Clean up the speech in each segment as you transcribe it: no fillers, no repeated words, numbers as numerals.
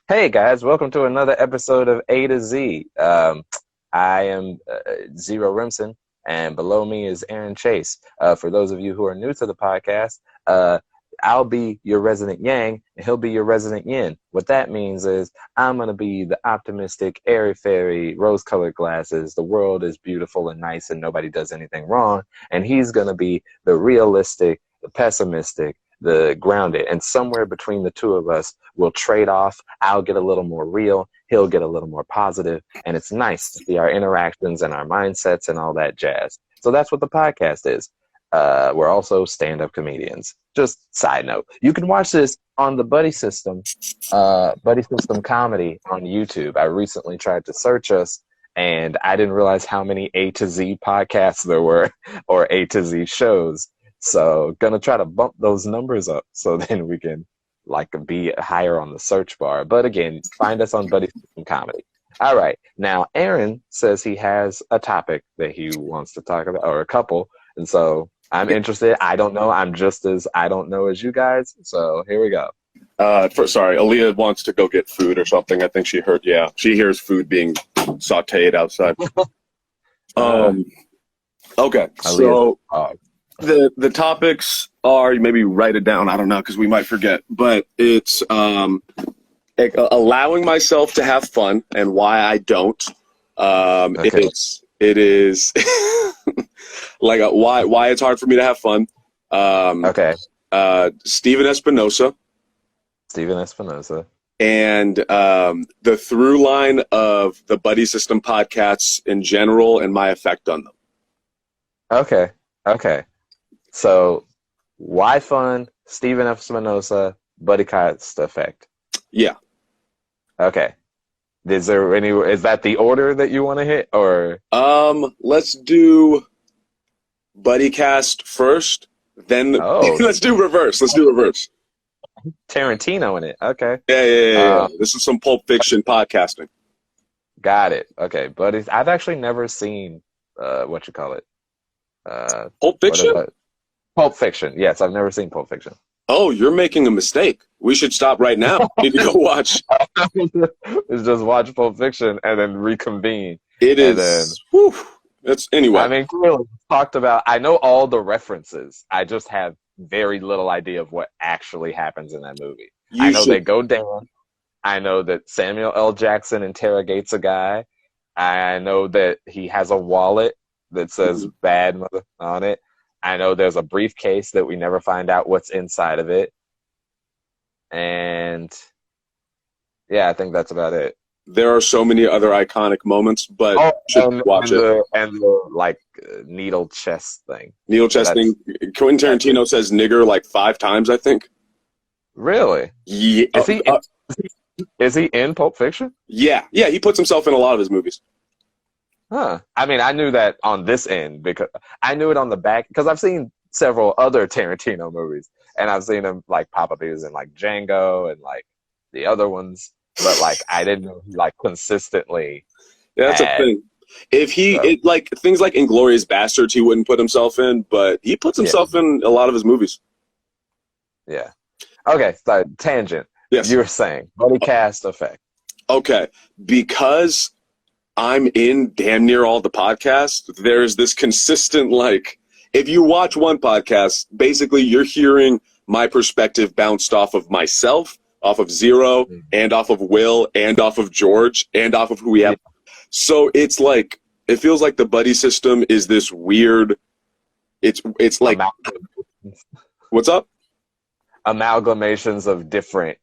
Hey guys, welcome to another episode of A to Z. I am Zero Remsen, and below me is Aaron Chase. For those of you who are new to the podcast, I'll be your resident Yang, and he'll be your resident Yin. What that means is I'm going to be the optimistic, airy-fairy, rose-colored glasses. The world is beautiful and nice, and nobody does anything wrong. And he's going to be the realistic, the pessimistic, the grounded, and somewhere between the two of us we'll trade off. I'll get a little more real, he'll get a little more positive, and it's nice to see our interactions and our mindsets and all that jazz. So that's what the podcast is. We're also stand-up comedians. Just side note, you can watch this on the Buddy System comedy on YouTube. I recently tried to search us, and I didn't realize how many A to Z podcasts there were, or A to Z shows. So gonna try to bump those numbers up so then we can be higher on the search bar. But again, find us on Buddy System Comedy. All right. Now Aaron says he has a topic that he wants to talk about, or a couple. And so I'm interested. I don't know. I'm just as I don't know as you guys. So here we go. Sorry, Aaliyah wants to go get food or something. I think she heard. Yeah, she hears food being sautéed outside. Okay, so the topics are, maybe write it down. I don't know, because we might forget. But it's allowing myself to have fun and why I don't. Okay. It is like why it's hard for me to have fun. Okay. Steven Espinosa. And the through line of the Buddy System podcasts in general and my effect on them. Okay. So, why fun? Steven Espinosa, Buddy Cast effect. Yeah. Okay. Is that the order that you want to hit, or? Let's do Buddy Cast first, then let's do reverse. Tarantino in it. Okay. Yeah. This is some Pulp Fiction podcasting. Got it. Okay, Buddy. I've actually never seen what you call it. Pulp Fiction? Pulp Fiction. Yes, I've never seen Pulp Fiction. Oh, you're making a mistake. We should stop right now. You need to go watch. It's just watch Pulp Fiction and then reconvene. It is. It's anyway. I mean, clearly talked about. I know all the references. I just have very little idea of what actually happens in that movie. I know they go down. I know that Samuel L. Jackson interrogates a guy. I know that he has a wallet that says "bad mother" on it. I know there's a briefcase that we never find out what's inside of it. And yeah, I think that's about it. There are so many other iconic moments, but watch it. And the needle chest thing. Needle chest thing. Quentin Tarantino says nigger like 5 times, I think. Really? Yeah. Is he in Pulp Fiction? Yeah, he puts himself in a lot of his movies. Huh. I mean, I knew that on this end because I knew it on the back because I've seen several other Tarantino movies and I've seen him pop up. He was in Django and the other ones, but I didn't know he consistently. Yeah, that's a thing. If he things like Inglourious Basterds, he wouldn't put himself in, but he puts himself in a lot of his movies. Yeah. Okay. So tangent. Yes. You were saying Buddy Cast effect. Okay, because I'm in damn near all the podcasts, there's this consistent, if you watch one podcast, basically you're hearing my perspective bounced off of myself, off of Zero, and off of Will, and off of George, and off of who we have. So it's it feels like the Buddy System is this weird, it's like, what's up? Amalgamations of different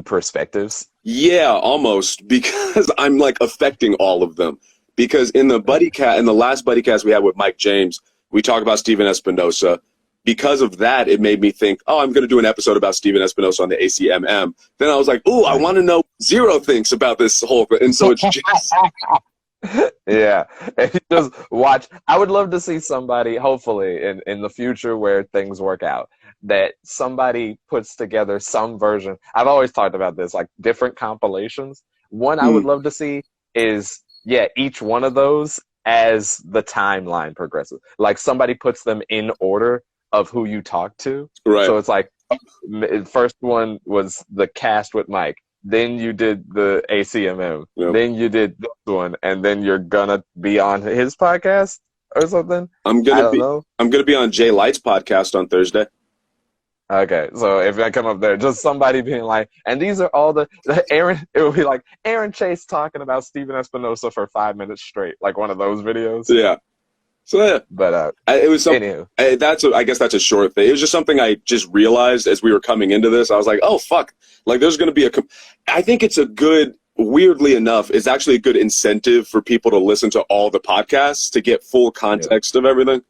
perspectives. Yeah, almost, because I'm affecting all of them. Because in the last Buddy Cast we had with Mike James, we talked about Steven Espinosa. Because of that, it made me think, I'm going to do an episode about Steven Espinosa on the ACMM. Then I was like, I want to know Zero thinks about this whole thing. And so it's just... Yeah. Just watch. I would love to see somebody, hopefully, in the future where things work out, that somebody puts together some version. I've always talked about this, different compilations. One I would love to see is, each one of those as the timeline progresses. Somebody puts them in order of who you talk to. Right. So it's first one was the cast with Mike. then you did the ACMM, Yep. then you did this one, and then you're gonna be on his podcast or something. I'm I gonna don't be know. I'm gonna be on Jay Light's podcast on Thursday. Okay, so if I come up there, just somebody being like, and these are all the Aaron, it would be like Aaron Chase talking about Steven Espinosa for 5 minutes straight, like one of those videos. Yeah. So yeah, But it was something. anywho, I guess that's a short thing. It was just something I just realized as we were coming into this. I was like, oh fuck! Like there's gonna be I think it's a good. Weirdly enough, it's actually a good incentive for people to listen to all the podcasts to get full context of everything.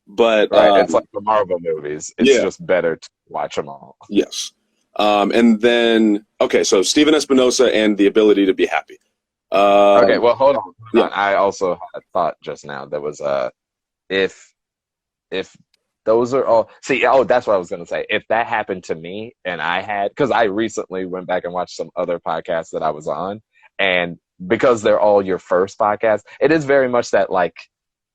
But right, it's like the Marvel movies. It's just better to watch them all. Yes. And then, okay, so Steven Espinosa and the ability to be happy. Okay, well, hold on. Yeah. I also had thought just now that was if those are all that's what I was gonna say. If that happened to me and I had, because I recently went back and watched some other podcasts that I was on, and because they're all your first podcast, it is very much that, like,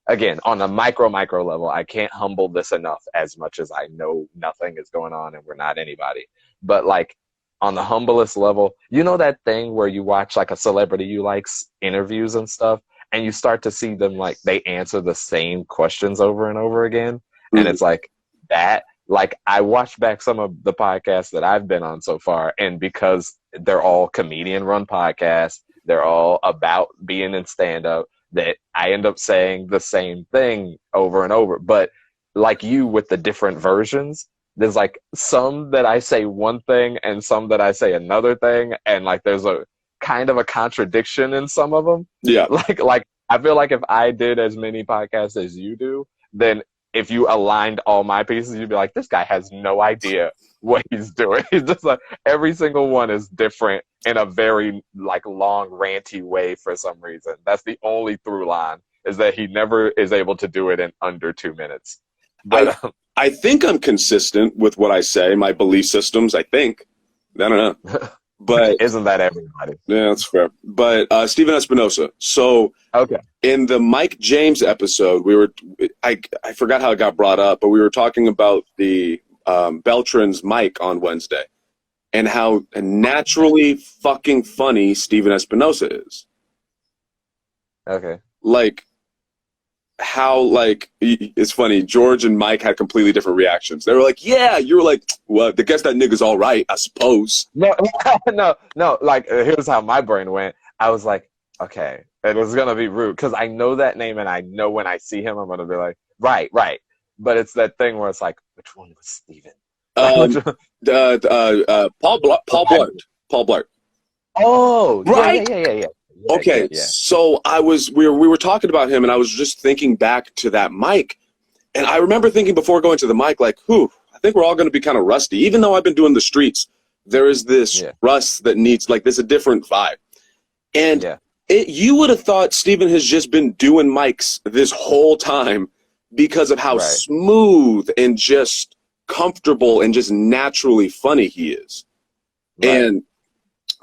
again, on a micro level, I can't humble this enough, as much as I know nothing is going on and we're not anybody. But like on the humblest level, you know that thing where you watch like a celebrity you like's interviews and stuff, and you start to see them, like, they answer the same questions over and over again. Mm-hmm. And it's like that. Like, I watched back some of the podcasts that I've been on so far, and because they're all comedian-run podcasts, they're all about being in stand-up, that I end up saying the same thing over and over. But like you with the different versions, there's like some that I say one thing and some that I say another thing, and like there's a kind of a contradiction in some of them. Yeah. Like I feel like if I did as many podcasts as you do, then if you aligned all my pieces, you'd be like, this guy has no idea what he's doing. He's just like, every single one is different in a very like long ranty way for some reason. That's the only through line, is that he never is able to do it in under 2 minutes. But I think I'm consistent with what I say, my belief systems, I think. I don't know. But isn't that everybody? Yeah, that's fair. But Steven Espinosa. So okay, in the Mike James episode, I forgot how it got brought up, but we were talking about the Beltran's mic on Wednesday and how naturally fucking funny Steven Espinosa is. Okay. Like, how, like, it's funny, George and Mike had completely different reactions. They were like, yeah, you were like, well, I guess that nigga's all right, I suppose. No, like, here's how my brain went. I was like, okay, it was going to be rude, because I know that name, and I know when I see him, I'm going to be like, right. But it's that thing where it's like, which one was Steven? Paul Blart. Oh, right? Yeah. Okay, yeah. So we were talking about him, and I was just thinking back to that mic, and I remember thinking before going to the mic, like, I think we're all going to be kind of rusty. Even though I've been doing the streets, there is this rust that needs, like, there's a different vibe. And you would have thought Steven has just been doing mics this whole time because of how smooth and just comfortable and just naturally funny he is. Right. And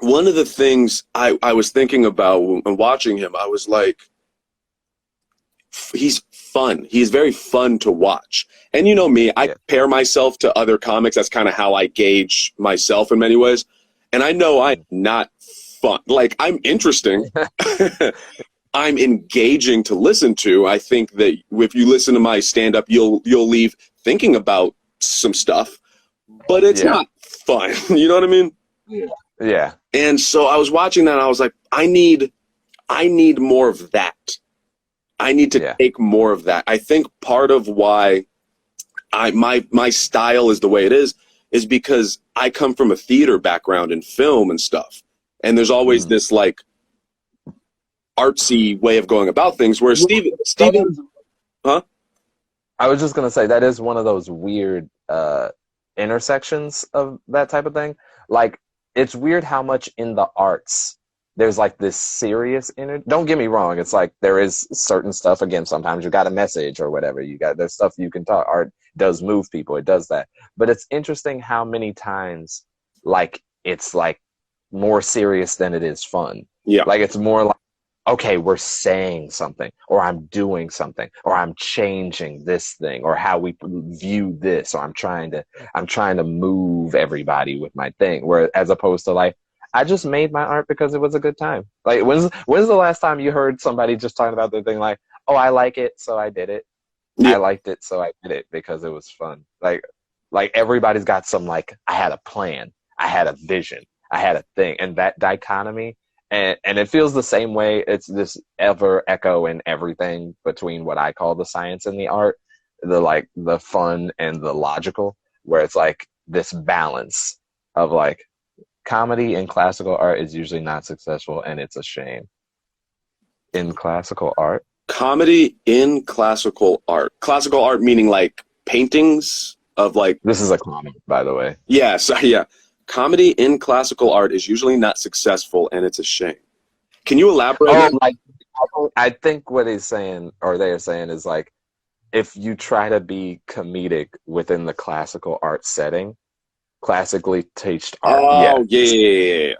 one of the things I was thinking about when watching him, I was like, he's fun. He's very fun to watch. And you know me, I compare myself to other comics. That's kind of how I gauge myself in many ways. And I know I'm not fun. Like, I'm interesting. I'm engaging to listen to. I think that if you listen to my stand-up, you'll leave thinking about some stuff. But it's not fun. You know what I mean? Yeah. And so I was watching that, and I was like, I need more of that. I need to take more of that. I think part of why my style is the way it is because I come from a theater background in film and stuff. And there's always this, like, artsy way of going about things where Steven, huh? I was just going to say, that is one of those weird intersections of that type of thing. Like, it's weird how much in the arts there's like this serious don't get me wrong, it's like there is certain stuff, again, sometimes you got a message or whatever, there's stuff you can talk, art does move people, it does that. But it's interesting how many times, like, it's like more serious than it is fun. Yeah. Like, it's more like, okay, we're saying something, or I'm doing something, or I'm changing this thing, or how we view this, or I'm trying to move everybody with my thing. Where, as opposed to, like, I just made my art because it was a good time. Like, when's the last time you heard somebody just talking about their thing like, oh, I like it, so I did it. Yeah. I liked it, so I did it because it was fun. Like everybody's got some like, I had a plan, I had a vision, I had a thing, and that dichotomy, and it feels the same way. It's this ever echo in everything between what I call the science and the art, the fun and the logical, where it's like this balance of like comedy in classical art is usually not successful, and it's a shame. In classical art, Comedy in classical art. Classical art meaning like paintings of like. this is a comment, by the way. Yeah, so yeah. Comedy in classical art is usually not successful, and it's a shame. Can you elaborate? Oh, like I think what he's saying, or they're saying, is like if you try to be comedic within the classical art setting, classically taught art, Oh, yeah.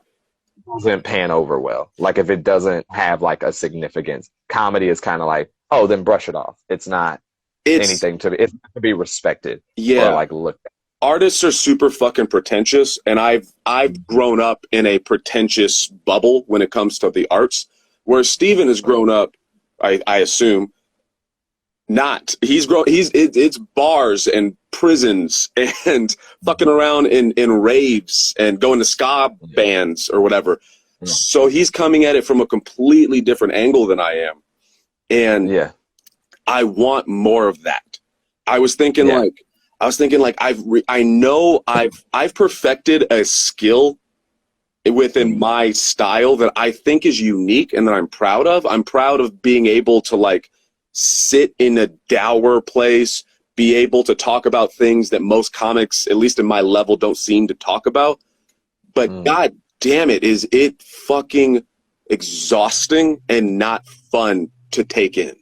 doesn't pan over well. Like if it doesn't have like a significance, comedy is kind of like, oh, then brush it off. It's not anything to be. It's to be respected. Yeah. Or like looked at. Artists are super fucking pretentious, and I've grown up in a pretentious bubble when it comes to the arts, where Steven has grown up, I assume, not. It's bars and prisons and fucking around in raves and going to ska bands or whatever. Yeah. So he's coming at it from a completely different angle than I am. And Yeah. I want more of that. I was thinking like I know I've perfected a skill within my style that I think is unique and that I'm proud of. I'm proud of being able to like sit in a dour place, be able to talk about things that most comics, at least in my level, don't seem to talk about. But God damn it, is it fucking exhausting and not fun to take in.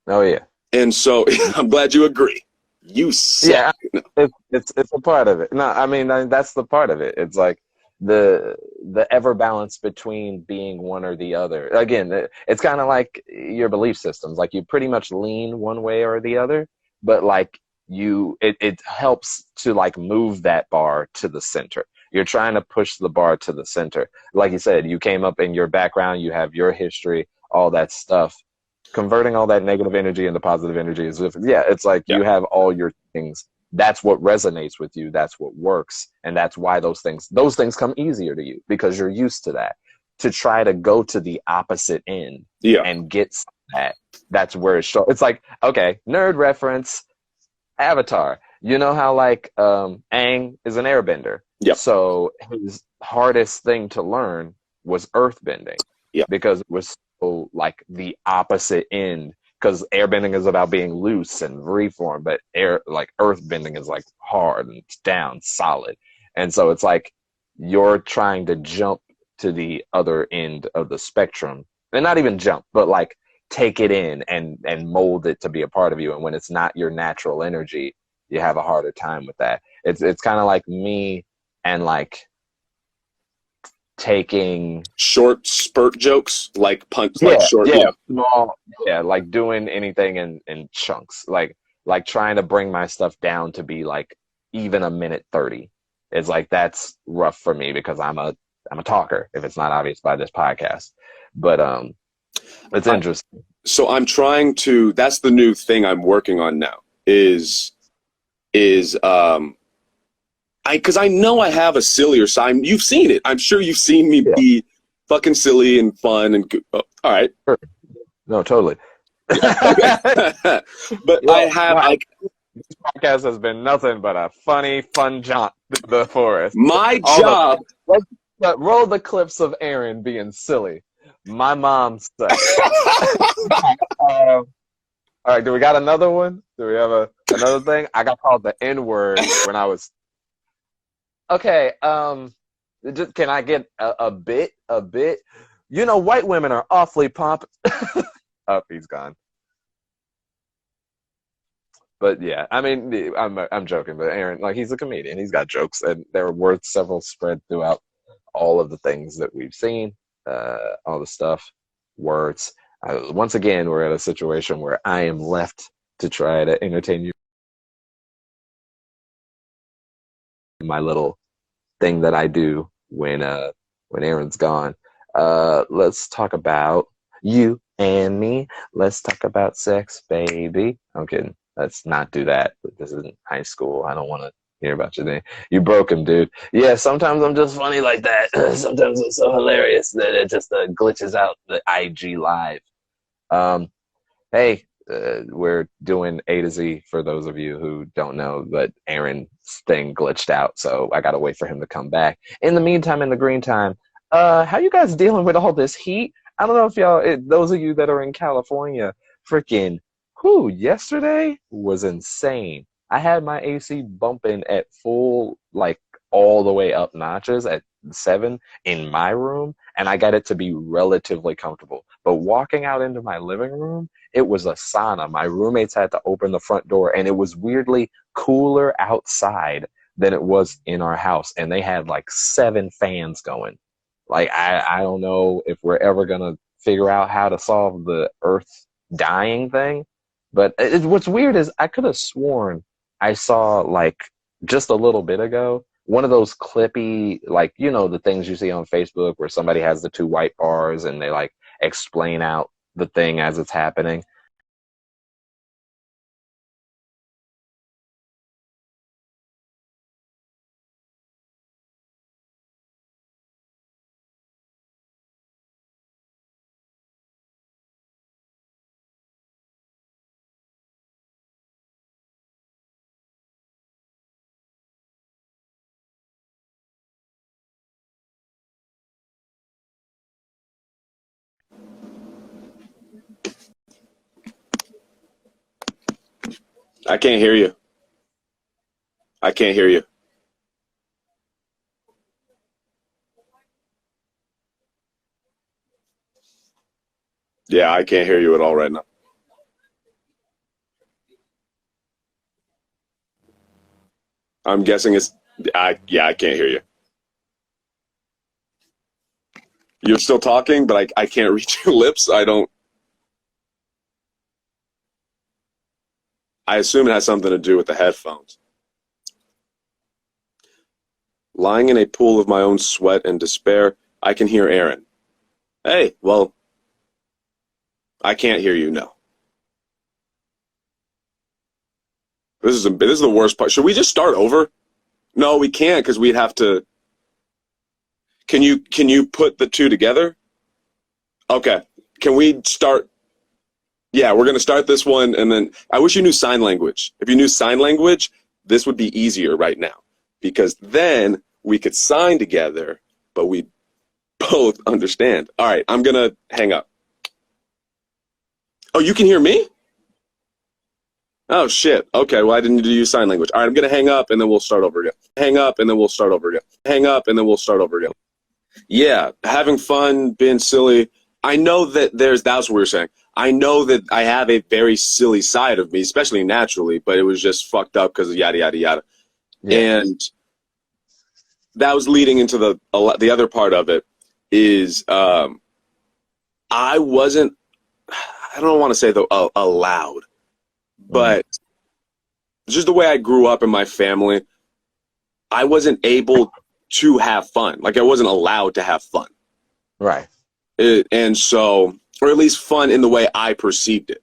Oh yeah. And so I'm glad you agree. You suck. Yeah, it's a part of it. No, I mean that's the part of it. It's like the ever balance between being one or the other. Again, it's kind of like your belief systems. Like you pretty much lean one way or the other, but like it helps to like move that bar to the center. You're trying to push the bar to the center. Like you said, you came up in your background, you have your history, all that stuff. Converting all that negative energy into positive energy is different. Yeah, it's like you have all your things. That's what resonates with you. That's what works. And that's why those things come easier to you because you're used to that. To try to go to the opposite end and get that's where it's it's like, okay, nerd reference, Avatar. You know how like Aang is an airbender. Yeah. So his hardest thing to learn was earthbending. Yeah. Because it was like the opposite end, because airbending is about being loose and freeform, but earthbending is like hard and down solid. And so it's like you're trying to jump to the other end of the spectrum, and not even jump, but like take it in and mold it to be a part of you. And when it's not your natural energy, you have a harder time with that. It's kind of like me and like taking short spurt jokes, like punch, like short, small, like doing anything in chunks, like trying to bring my stuff down to be like even a minute 30. It's like that's rough for me because I'm a talker, if it's not obvious by this podcast. But it's interesting. So I'm trying to. That's the new thing I'm working on now. Because I know I have a sillier side. You've seen it. I'm sure you've seen me be fucking silly and fun and good. Oh, all right. No, totally. But I have like. This podcast has been nothing but a fun jaunt through the forest. My job. Roll the clips of Aaron being silly. My mom said. All right, do we got another one? Do we have another thing? I got called the N-word when I was. Okay, can I get a bit? You know, white women are awfully pompous. Oh, he's gone. But yeah, I mean, I'm joking, but Aaron, like, he's a comedian. He's got jokes, and they're worth several spread throughout all of the things that we've seen, all the stuff, words. Once again, we're at a situation where I am left to try to entertain you. My little thing that I do when when Aaron's gone. Let's talk about you and me. Let's talk about sex, baby. I'm kidding. Let's not do that. This isn't high school. I don't want to hear about your name. You broke him, dude. Yeah, sometimes I'm just funny like that. Sometimes I'm so hilarious that it just glitches out the IG live. Hey, we're doing A to Z for those of you who don't know, but Aaron's thing glitched out, so I gotta wait for him to come back. In the meantime, in the green time, how you guys dealing with all this heat? I don't know if those of you that are in California, freaking, yesterday was insane. I had my AC bumping at full, like, all the way up notches at 7 in my room, and I got it to be relatively comfortable. But walking out into my living room, it was a sauna. My roommates had to open the front door, and it was weirdly cooler outside than it was in our house. And they had like 7 fans going. Like, I don't know if we're ever going to figure out how to solve the earth dying thing. But what's weird is I could have sworn I saw, like, just a little bit ago, one of those clippy, like, the things you see on Facebook where somebody has the 2 white bars and they, like, explain out the thing as it's happening. I can't hear you. I can't hear you. Yeah, I can't hear you at all right now. I'm guessing I can't hear you. You're still talking, but I can't reach your lips. I assume it has something to do with the headphones. Lying in a pool of my own sweat and despair, I can hear Aaron. Hey, well, I can't hear you, no. This is the worst part. Should we just start over? No, we can't, because we'd have to. Can you put the 2 together? Okay. Can we start? Yeah, we're gonna start this one, and then I wish you knew sign language. If you knew sign language, this would be easier right now, because then we could sign together, but we both understand. All right, I'm gonna hang up. Oh, you can hear me? Oh, shit. Okay, well, I didn't need to use sign language. All right, I'm going to hang up, and then we'll start over again. Hang up, and then we'll start over again. Hang up, and then we'll start over again. Yeah, having fun, being silly. I know that that's what we were saying. I know that I have a very silly side of me, especially naturally, but it was just fucked up because of yada, yada, yada. Yeah. And that was leading into the other part of it is I don't want to say allowed, but just the way I grew up in my family, I wasn't able to have fun. Like, I wasn't allowed to have fun. Right. And so, or at least fun in the way I perceived it.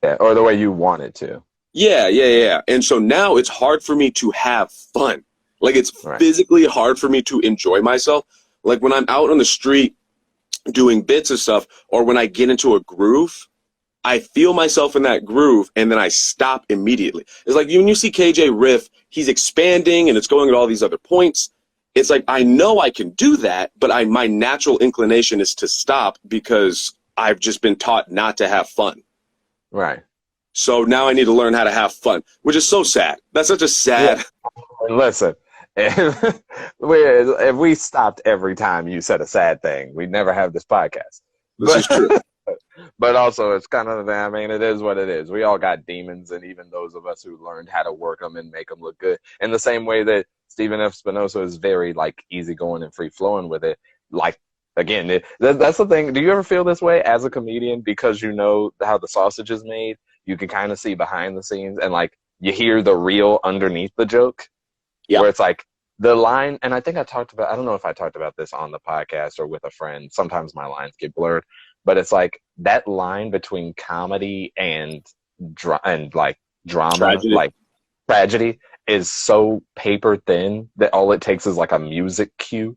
Yeah, or the way you wanted to. Yeah. And so now it's hard for me to have fun. Like, it's physically hard for me to enjoy myself. Like, when I'm out on the street doing bits of stuff, or when I get into a groove, I feel myself in that groove, and then I stop immediately. It's like when you see KJ riff, he's expanding, and it's going at all these other points. It's like, I know I can do that, but my natural inclination is to stop because I've just been taught not to have fun. Right. So now I need to learn how to have fun, which is so sad. That's such a sad... Yeah. Listen, if we stopped every time you said a sad thing, we'd never have this podcast. This is true. But also, it's kind of, I mean, it is what it is. We all got demons, and even those of us who learned how to work them and make them look good. In the same way that Stephen F. Spinoza is very, like, easygoing and free-flowing with it. Like, again, that's the thing. Do you ever feel this way as a comedian? Because you know how the sausage is made, you can kind of see behind the scenes, and, like, you hear the real underneath the joke. Yeah. Where it's like, the line, and I think I don't know if I talked about this on the podcast or with a friend. Sometimes my lines get blurred, but it's like that line between comedy and like drama, Tragedy. like tragedy, is so paper thin that all it takes is like a music cue.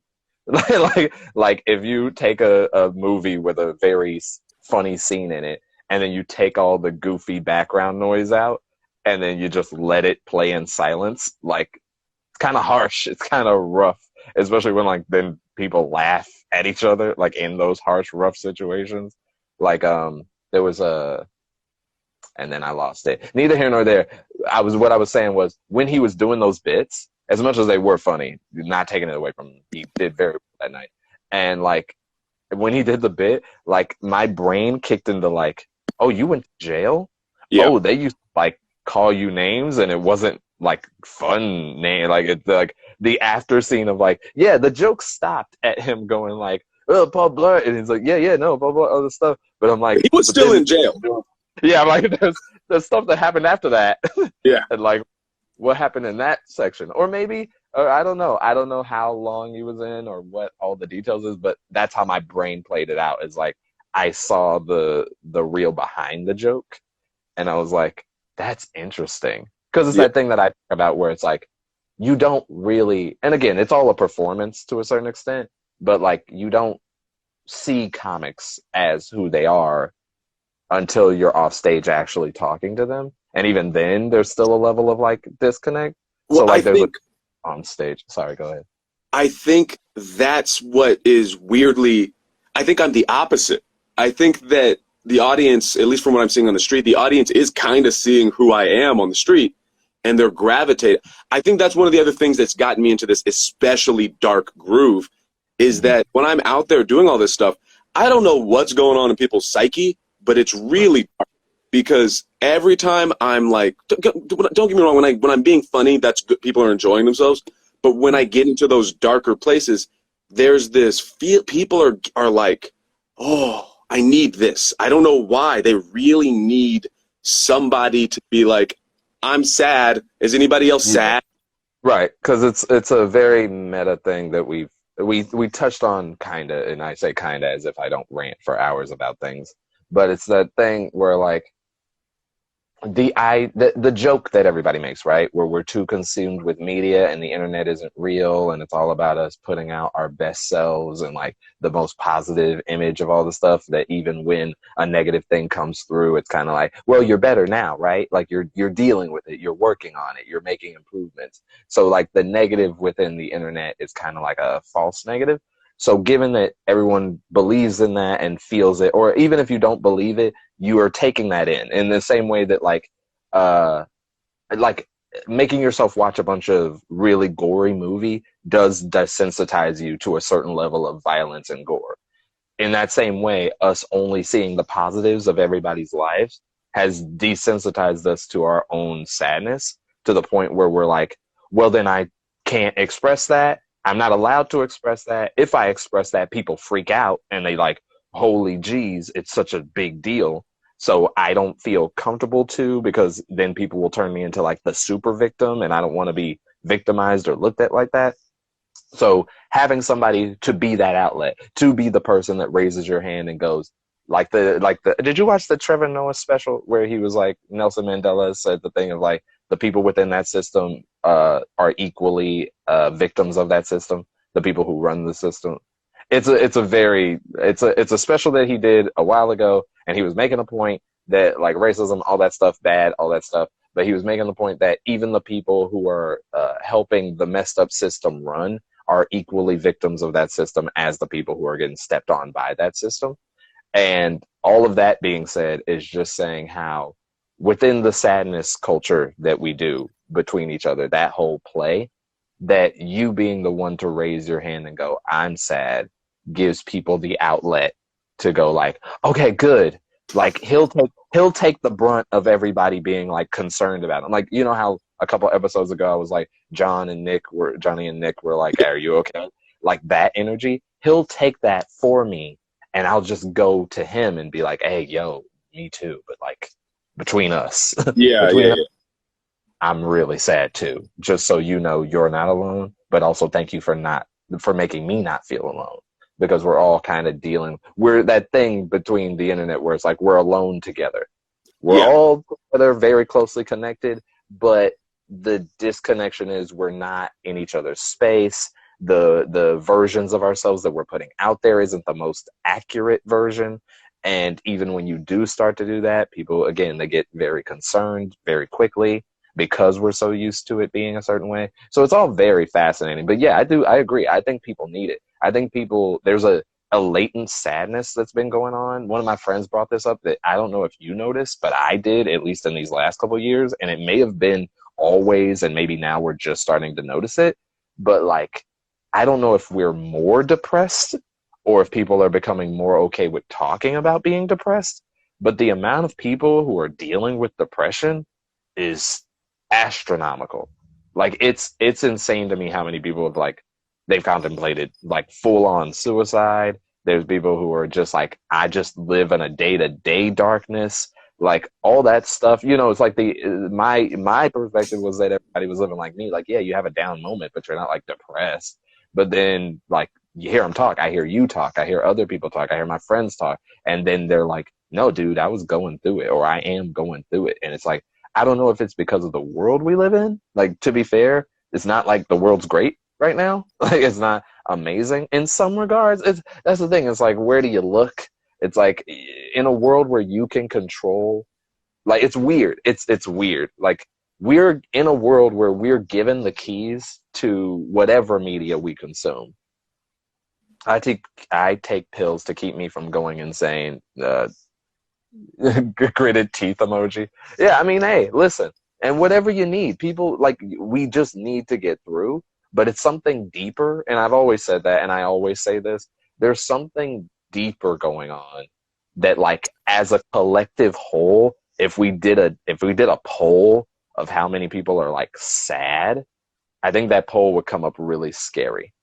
Like if you take a movie with a very funny scene in it, and then you take all the goofy background noise out, and then you just let it play in silence, like it's kind of harsh. It's kind of rough, especially when like then people laugh at each other, like in those harsh, rough situations. Like there was a, and then I lost it. Neither here nor there. What I was saying was when he was doing those bits, as much as they were funny, not taking it away from him, he did very well that night. And like when he did the bit, like my brain kicked into like, oh, you went to jail? Yeah. Oh, they used to like call you names and it wasn't like fun name. Like it's like the after scene of like, yeah, the joke stopped at him going like, oh, Paul Blart, and he's like, yeah, no, blah blah other stuff. But I'm like, He was still in jail. Yeah, I'm like there's stuff that happened after that. Yeah. And like what happened in that section. Or maybe I don't know. I don't know how long he was in or what all the details is, but that's how my brain played it out. Is like I saw the reel behind the joke and I was like, that's interesting. Because it's that thing that I talk about where it's like you don't really, and again, it's all a performance to a certain extent, but like you don't see comics as who they are until you're off stage actually talking to them. And even then, there's still a level of like disconnect. Well, so like I think on stage. Sorry, go ahead. I think that's what is weirdly. I think I'm the opposite. I think that the audience, at least from what I'm seeing on the street, the audience is kind of seeing who I am on the street, and they're gravitating. I think that's one of the other things that's gotten me into this especially dark groove, is that when I'm out there doing all this stuff, I don't know what's going on in people's psyche, but it's really dark. Because every time I'm like, don't get me wrong, when I'm being funny, that's good. People are enjoying themselves. But when I get into those darker places, there's this feel. People are like, oh, I need this. I don't know why. They really need somebody to be like, I'm sad. Is anybody else sad? Right, because it's a very meta thing that we touched on kinda, and I say kinda as if I don't rant for hours about things. But it's that thing where like the joke that everybody makes, right? Where we're too consumed with media and the internet isn't real and it's all about us putting out our best selves and like the most positive image of all the stuff, that even when a negative thing comes through, it's kind of like, well, you're better now, right? Like you're dealing with it, you're working on it, you're making improvements. So like the negative within the internet is kind of like a false negative. So given that everyone believes in that and feels it, or even if you don't believe it, you are taking that in the same way that like making yourself watch a bunch of really gory movie does desensitize you to a certain level of violence and gore. In that same way, us only seeing the positives of everybody's lives has desensitized us to our own sadness, to the point where we're like, well, then I can't express that. I'm not allowed to express that. If I express that, people freak out and they like, holy geez, it's such a big deal. So I don't feel comfortable to, because then people will turn me into like the super victim, and I don't want to be victimized or looked at like that. So having somebody to be that outlet, to be the person that raises your hand and goes did you watch the Trevor Noah special where he was like, Nelson Mandela said the thing of like, the people within that system are equally victims of that system, the people who run the system. It's a special that he did a while ago, and he was making a point that like racism, all that stuff, bad, all that stuff. But he was making the point that even the people who are helping the messed up system run are equally victims of that system as the people who are getting stepped on by that system. And all of that being said is just saying how within the sadness culture that we do between each other, that whole play, that you being the one to raise your hand and go, I'm sad, gives people the outlet to go like, okay, good. Like he'll take the brunt of everybody being like concerned about him. Like, you know how a couple episodes ago I was like, Johnny and Nick were like, hey, are you okay? Like that energy, he'll take that for me, and I'll just go to him and be like, hey, yo, me too. But like between us, Yeah. I'm really sad too. Just so you know, you're not alone. but also thank you for making me not feel alone, because we're all kind of we're that thing between the internet where it's like we're alone together. We're all together, very closely connected, but the disconnection is we're not in each other's space. The versions of ourselves that we're putting out there isn't the most accurate version. And even when you do start to do that, people, again, they get very concerned very quickly because we're so used to it being a certain way. So it's all very fascinating. But yeah, I agree. I think people need it. I think there's a latent sadness that's been going on. One of my friends brought this up that I don't know if you noticed, but I did, at least in these last couple of years. And it may have been always, and maybe now we're just starting to notice it. But like, I don't know if we're more depressed or if people are becoming more okay with talking about being depressed. But the amount of people who are dealing with depression is astronomical. Like, it's insane to me how many people have, like, they've contemplated like full-on suicide. There's people who are just like, I just live in a day-to-day darkness. Like, all that stuff, it's like my perspective was that everybody was living like me. Like, yeah, you have a down moment, but you're not like depressed. But then, like, you hear them talk. I hear you talk. I hear other people talk. I hear my friends talk. And then they're like, no, dude, I was going through it, or I am going through it. And it's like, I don't know if it's because of the world we live in. Like, to be fair, it's not like the world's great right now. Like, it's not amazing in some regards. That's the thing. It's like, where do you look? It's like, in a world where you can control, like, it's weird. It's weird. Like, we're in a world where we're given the keys to whatever media we consume. I take pills to keep me from going insane. Gritted teeth emoji. Yeah, I mean, hey, listen, and whatever you need, people, like, we just need to get through. But it's something deeper, and I've always said that, and I always say this. There's something deeper going on that, like, as a collective whole, if we did a poll of how many people are, like, sad, I think that poll would come up really scary.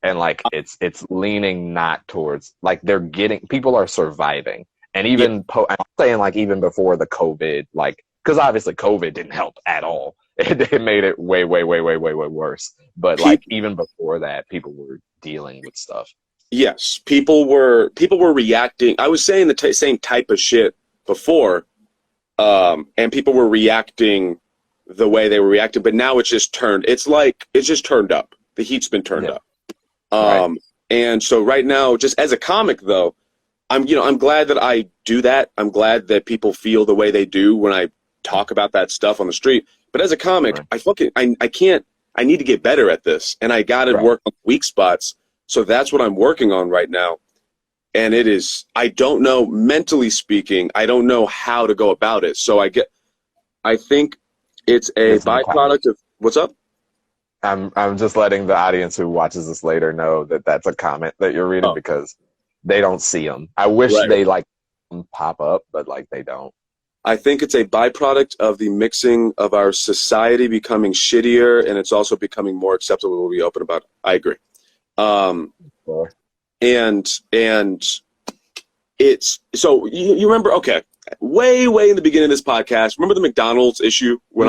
And, like, it's leaning not towards, like, people are surviving. And even, I'm saying, like, even before the COVID, like, because obviously COVID didn't help at all. It made it way, way, way, way, way, way worse. But, like, even before that, people were dealing with stuff. Yes, people were reacting. I was saying the same type of shit before, and people were reacting the way they were reacting. But now it's just turned. It's like it's just turned up. The heat's been turned up. Right. And so right now, just as a comic, though, I'm glad that I do that. I'm glad that people feel the way they do when I talk about that stuff on the street. But as a comic, right. I need to get better at this, and I got to work on weak spots. So that's what I'm working on right now. And I don't know, mentally speaking, I don't know how to go about it. So I think it's a byproduct of, what's up? I'm just letting the audience who watches this later know that that's a comment that you're reading because they don't see them. I wish they like pop up, but like they don't. I think it's a byproduct of the mixing of our society becoming shittier, and it's also becoming more acceptable to be open about it. I agree. And it's, so you remember, okay, way in the beginning of this podcast, remember the McDonald's issue when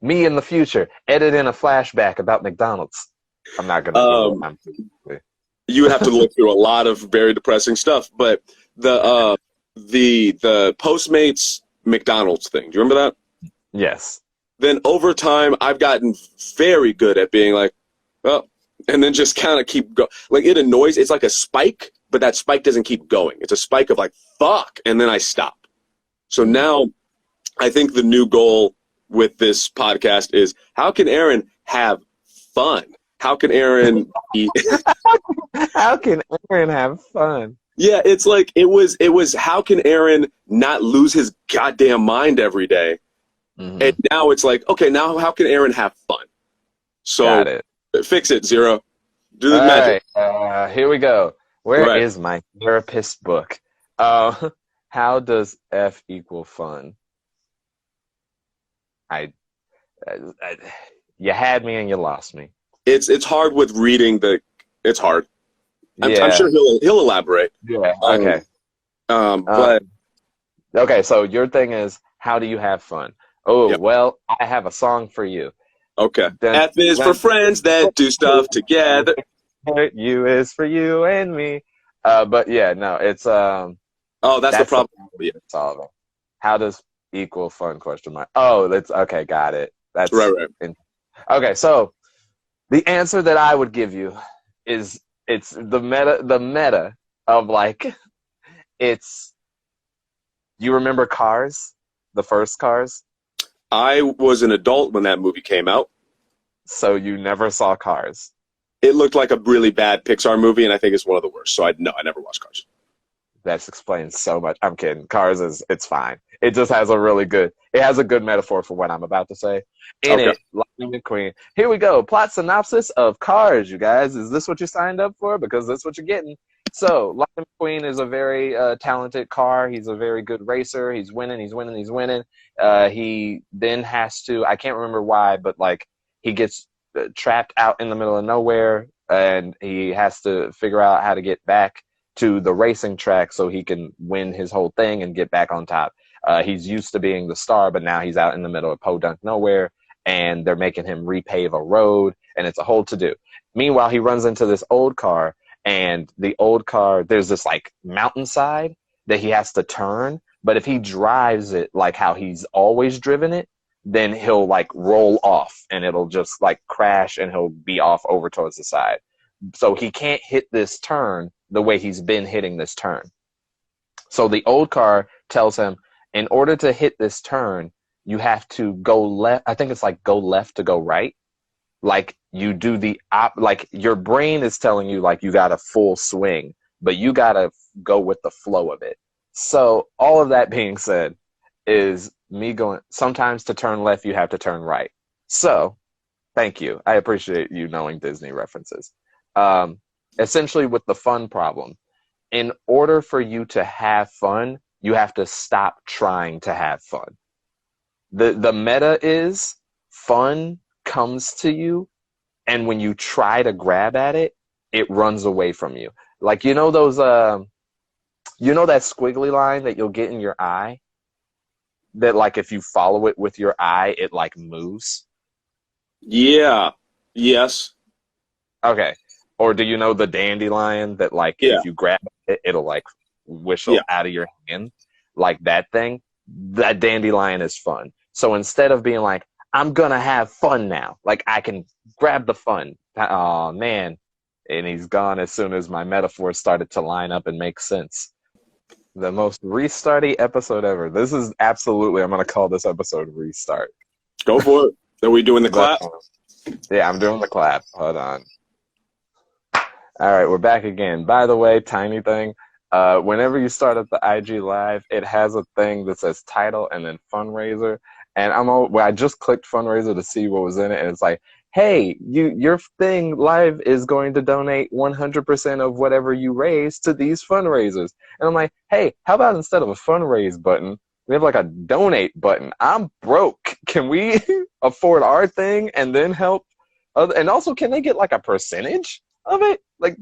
me in the future, edit in a flashback about McDonald's. I'm not going to you would have to look through a lot of very depressing stuff, but the Postmates McDonald's thing, do you remember that? Yes. Then over time, I've gotten very good at being like, well, and then just kind of keep going. Like, it annoys, it's like a spike, but that spike doesn't keep going. It's a spike of like, fuck, and then I stop. So now I think the new goal with this podcast is, how can Aaron have fun? How can Aaron eat? How can Aaron have fun? Yeah, it's like, it was how can Aaron not lose his goddamn mind every day? Mm-hmm. And now it's like, okay, now how can Aaron have fun? So got it. Fix it, Zero. Do the magic. Right, here we go. Where is my therapist book? How does F equal fun? You had me and you lost me. It's hard with reading it's hard. I'm sure he'll elaborate. Yeah. Okay. But okay. So your thing is, how do you have fun? Oh, well, I have a song for you. Okay. Then, F is for friends that do stuff together. U is for you and me. But yeah, no, it's Oh, that's the that's the problem. problem Yeah. we're solving. How does equal fun question mark? Oh, that's okay. Got it. Right, That's right. okay. So the answer that I would give you is it's the meta of like it's you remember Cars, the first Cars, I was an adult when that movie came out. so you never saw Cars. It looked like a really bad Pixar movie, and I think it's one of the worst. So I never watched Cars. That explains so much. I'm kidding. Cars is it's fine. It just has a good metaphor for what I'm about to say. In Okay. it, Lightning McQueen. Here we go. Plot synopsis of Cars, you guys. Is this what you signed up for? Because that's what you're getting. So Lightning McQueen is a very talented car. He's a very good racer. He's winning. He's winning. He's winning. He then has to. I can't remember why, but like he gets trapped out in the middle of nowhere, and he has to figure out how to get back to the racing track so he can win his whole thing and get back on top. He's used to being the star, but now he's out in the middle of podunk nowhere, and they're making him repave a road, and it's a whole to-do. Meanwhile, he runs into this old car, and the old car, there's this like mountainside that he has to turn, but if he drives it like how he's always driven it, then he'll like roll off, and it'll just like crash, and he'll be off over towards the side. So he can't hit this turn the way he's been hitting this turn. So the old car tells him, in order to hit this turn, you have to go left. I think it's like go left to go right. Like you do like your brain is telling you like you got a full swing, but you got to go with the flow of it. So all of that being said is me going, sometimes to turn left, you have to turn right. So thank you. I appreciate you knowing Disney references. Essentially with the fun problem, in order for you to have fun, you have to stop trying to have fun. The meta is fun comes to you, and when you try to grab at it, it runs away from you. Like you know those you know that squiggly line that you'll get in your eye? That like if you follow it with your eye, it like moves? Yeah. Yes. Okay. Or do you know the dandelion that like Yeah. if you grab it, it'll like whistle Yeah. out of your hand? Like that thing? That dandelion is fun. So instead of being like, I'm gonna have fun now, like I can grab the fun. Oh man. And he's gone as soon as my metaphor started to line up and make sense. The most restarty episode ever. This is absolutely, I'm gonna call this episode Restart. Go for it. Are we doing the But, clap? yeah, I'm doing the clap. Hold on. All right, we're back again. By the way, tiny thing. Whenever you start up the IG Live, it has a thing that says title and then fundraiser. And I just clicked fundraiser to see what was in it, and it's like, hey, your thing live is going to donate 100% of whatever you raise to these fundraisers. And I'm like, hey, how about instead of a fundraise button, we have like a donate button? I'm broke. Can we afford our thing and then help? And also, can they get like a percentage of it? Like,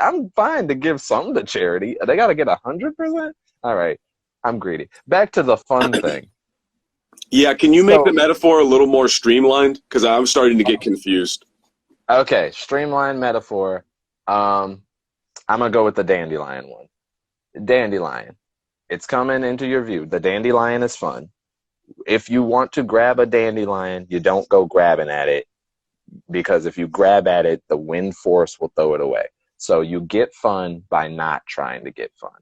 I'm fine to give some to charity. They got to get 100%? All right. I'm greedy. Back to the fun thing. Yeah. Can you make So, the metaphor a little more streamlined? Because I'm starting to get confused. okay, streamline metaphor. I'm going to go with the dandelion one. Dandelion. It's coming into your view. The dandelion is fun. If you want to grab a dandelion, you don't go grabbing at it, because if you grab at it, the wind force will throw it away. So you get fun by not trying to get fun.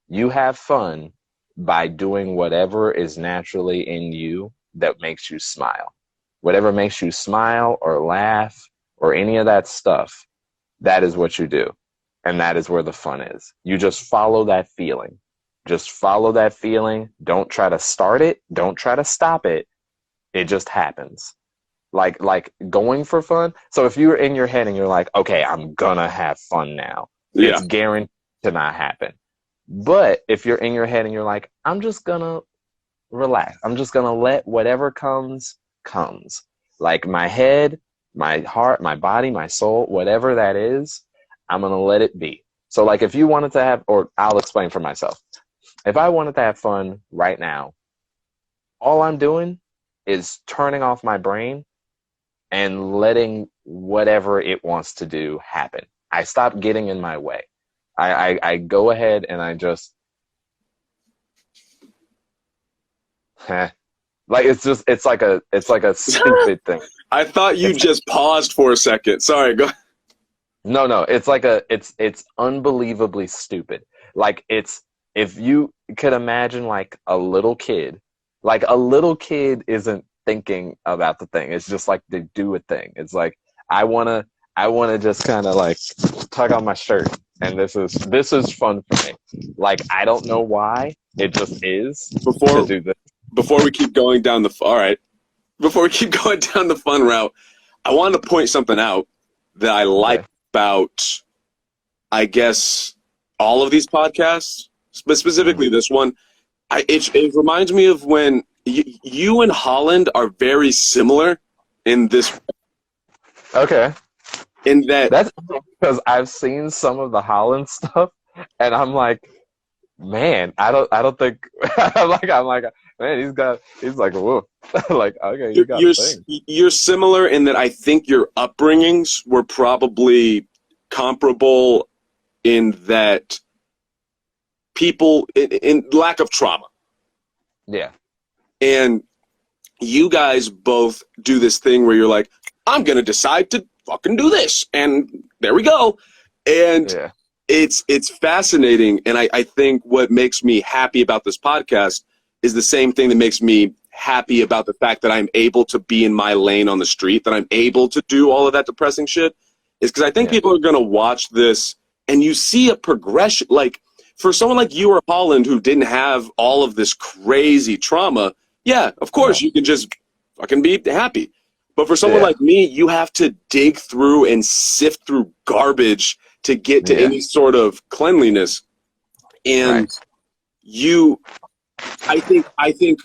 You have fun by doing whatever is naturally in you that makes you smile. Whatever makes you smile or laugh or any of that stuff, that is what you do. And that is where the fun is. You just follow that feeling. Just follow that feeling. Don't try to start it. Don't try to stop it. It just happens. Like going for fun. So if you're in your head and you're like, okay, I'm gonna have fun now, Yeah. it's guaranteed to not happen. But if you're in your head and you're like, I'm just gonna relax, I'm just gonna let whatever comes, comes. Like my head, my heart, my body, my soul, whatever that is, I'm gonna let it be. So like if you wanted to have, or I'll explain for myself. If I wanted to have fun right now, all I'm doing is turning off my brain and letting whatever it wants to do happen. I stop getting in my way. I go ahead and I just, like it's like a stupid thing. I thought you just paused for a second. Sorry, go. No, it's unbelievably stupid. Like if you could imagine like a little kid isn't thinking about the thing. It's just like they do a thing. It's like I wanna just kind of like tug on my shirt, and this is fun for me. Like I don't know why, it just is to do this. Before we keep going down the fun route, I wanted to point something out that I like about, I guess, all of these podcasts, but specifically this one. It reminds me of when you and Holland are very similar in this. Okay. In that, that's because I've seen some of the Holland stuff, and I'm like, man, I don't think I'm like, man, he's like, whoa, like, okay, you got a thing. You're similar in that I think your upbringings were probably comparable in that people in lack of trauma. Yeah. And you guys both do this thing where you're like, I'm going to decide to fucking do this. And there we go. And yeah. It's fascinating. And I think what makes me happy about this podcast is the same thing that makes me happy about the fact that I'm able to be in my lane on the street, that I'm able to do all of that depressing shit, is because I think people are going to watch this and you see a progression. Like, for someone like you or Holland who didn't have all of this crazy trauma, yeah, of course, you can just fucking be happy. But for someone like me, you have to dig through and sift through garbage to get to any sort of cleanliness. And I think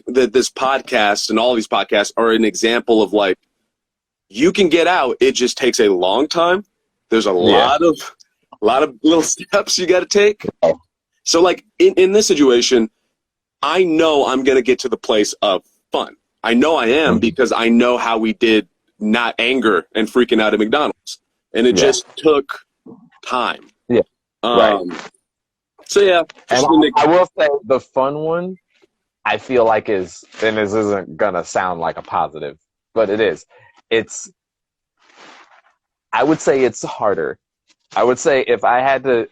that this podcast and all these podcasts are an example of, like, you can get out. It just takes a long time. There's a lot of little steps you got to take. So, like, in this situation, I know I'm going to get to the place of fun. I know I am because I know how we did not anger and freaking out at McDonald's. And it just took time. Yeah. So, yeah. And I will say the fun one, I feel like is, and this isn't going to sound like a positive, but it is. I would say it's harder. I would say if I had to,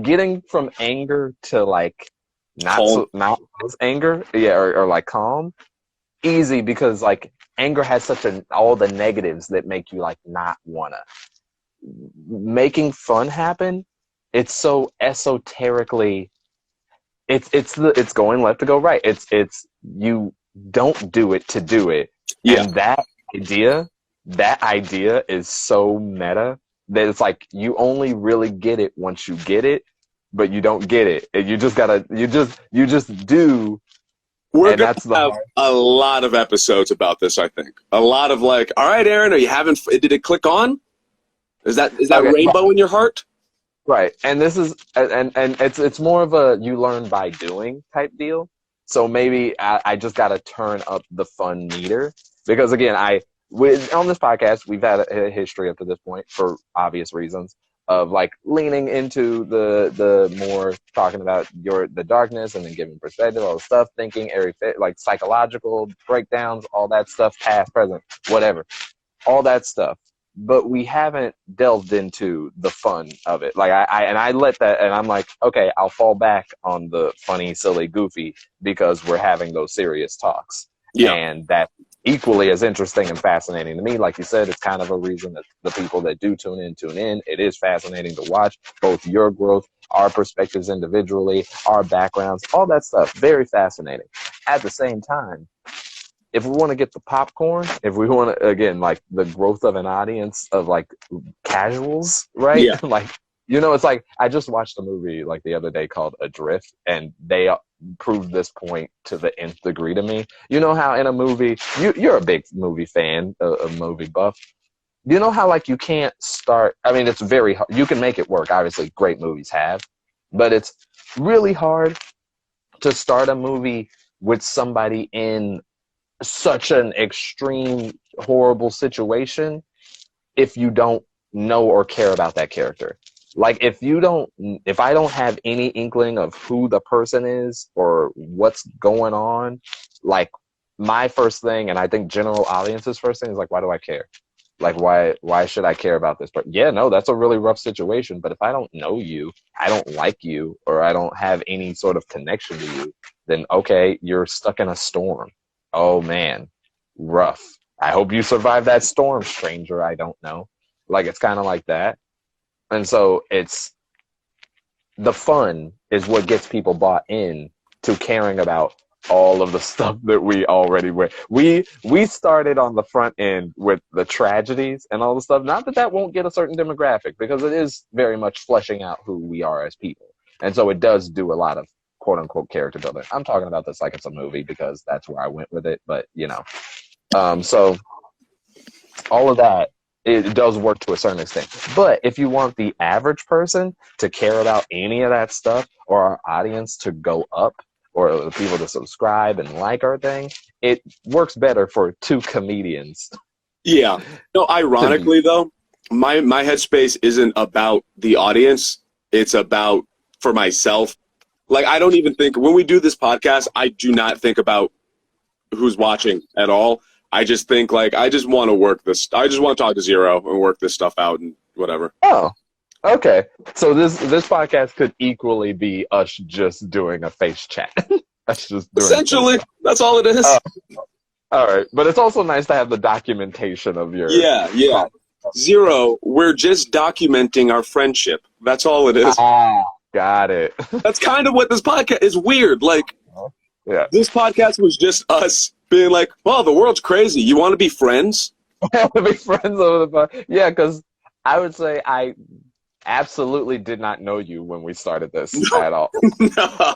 getting from anger to like not as anger, or like calm, easy, because like anger has all the negatives that make you like not wanna. Making fun happen, it's so esoterically, it's going left to go right. It's you don't do it to do it, and that idea is so meta that it's like you only really get it once you get it, but you don't get it. And you just gotta, you just do. We're going to have a lot of episodes about this, I think. A lot of like, all right, Aaron, are you having, did it click on? Is that rainbow in your heart? Right. And this is, and it's more of a you learn by doing type deal. So maybe I just got to turn up the fun meter, because again, on this podcast, we've had a history up to this point for obvious reasons of like leaning into the more talking about the darkness and then giving perspective, all the stuff, thinking, like psychological breakdowns, all that stuff, past, present, whatever, all that stuff. But we haven't delved into the fun of it. Like I let that, and I'm like, okay, I'll fall back on the funny, silly, goofy because we're having those serious talks. Yeah. And that equally as interesting and fascinating to me. Like you said, it's kind of a reason that the people that do tune in. It is fascinating to watch both your growth, our perspectives individually, our backgrounds, all that stuff. Very fascinating. At the same time, if we want to get the popcorn, if we want to, again, like the growth of an audience of like casuals, right? Yeah. Like, it's like I just watched a movie like the other day called Adrift, and they proved this point to the nth degree to me. You know how in a movie, you're a big movie fan, a movie buff. You know how like you can't start, I mean, it's very hard. You can make it work. Obviously, great movies have, but it's really hard to start a movie with somebody in such an extreme, horrible situation if you don't know or care about that character. Like if I don't have any inkling of who the person is or what's going on, like my first thing, and I think general audience's first thing is like, why do I care? Like why should I care about this? But yeah, no, that's a really rough situation. But if I don't know you, I don't like you, or I don't have any sort of connection to you, then okay, you're stuck in a storm. Oh man, rough. I hope you survive that storm, stranger I don't know. Like it's kind of like that. And so it's the fun is what gets people bought in to caring about all of the stuff that we already were. We started on the front end with the tragedies and all the stuff. Not that won't get a certain demographic, because it is very much fleshing out who we are as people. And so it does do a lot of quote unquote character building. I'm talking about this like it's a movie because that's where I went with it. But you know, so all of that, it does work to a certain extent. But if you want the average person to care about any of that stuff, or our audience to go up, or the people to subscribe and like our thing, it works better for two comedians. Yeah. No, ironically though, my headspace isn't about the audience. It's about for myself. Like I don't even think when we do this podcast, I do not think about who's watching at all. I just think like I just want to work this. I just want to talk to Zero and work this stuff out and whatever. Oh, okay. So this podcast could equally be us just doing a face chat. Us just doing essentially, that's all it is. All right, but it's also nice to have the documentation of your. Yeah. Zero, we're just documenting our friendship. That's all it is. Got it. That's kind of what this podcast is. Weird. Like, yeah, this podcast was just us being like, "Well, the world's crazy. You want to be friends?" I want to be friends over the phone. Yeah, because I would say I absolutely did not know you when we started this at all. No.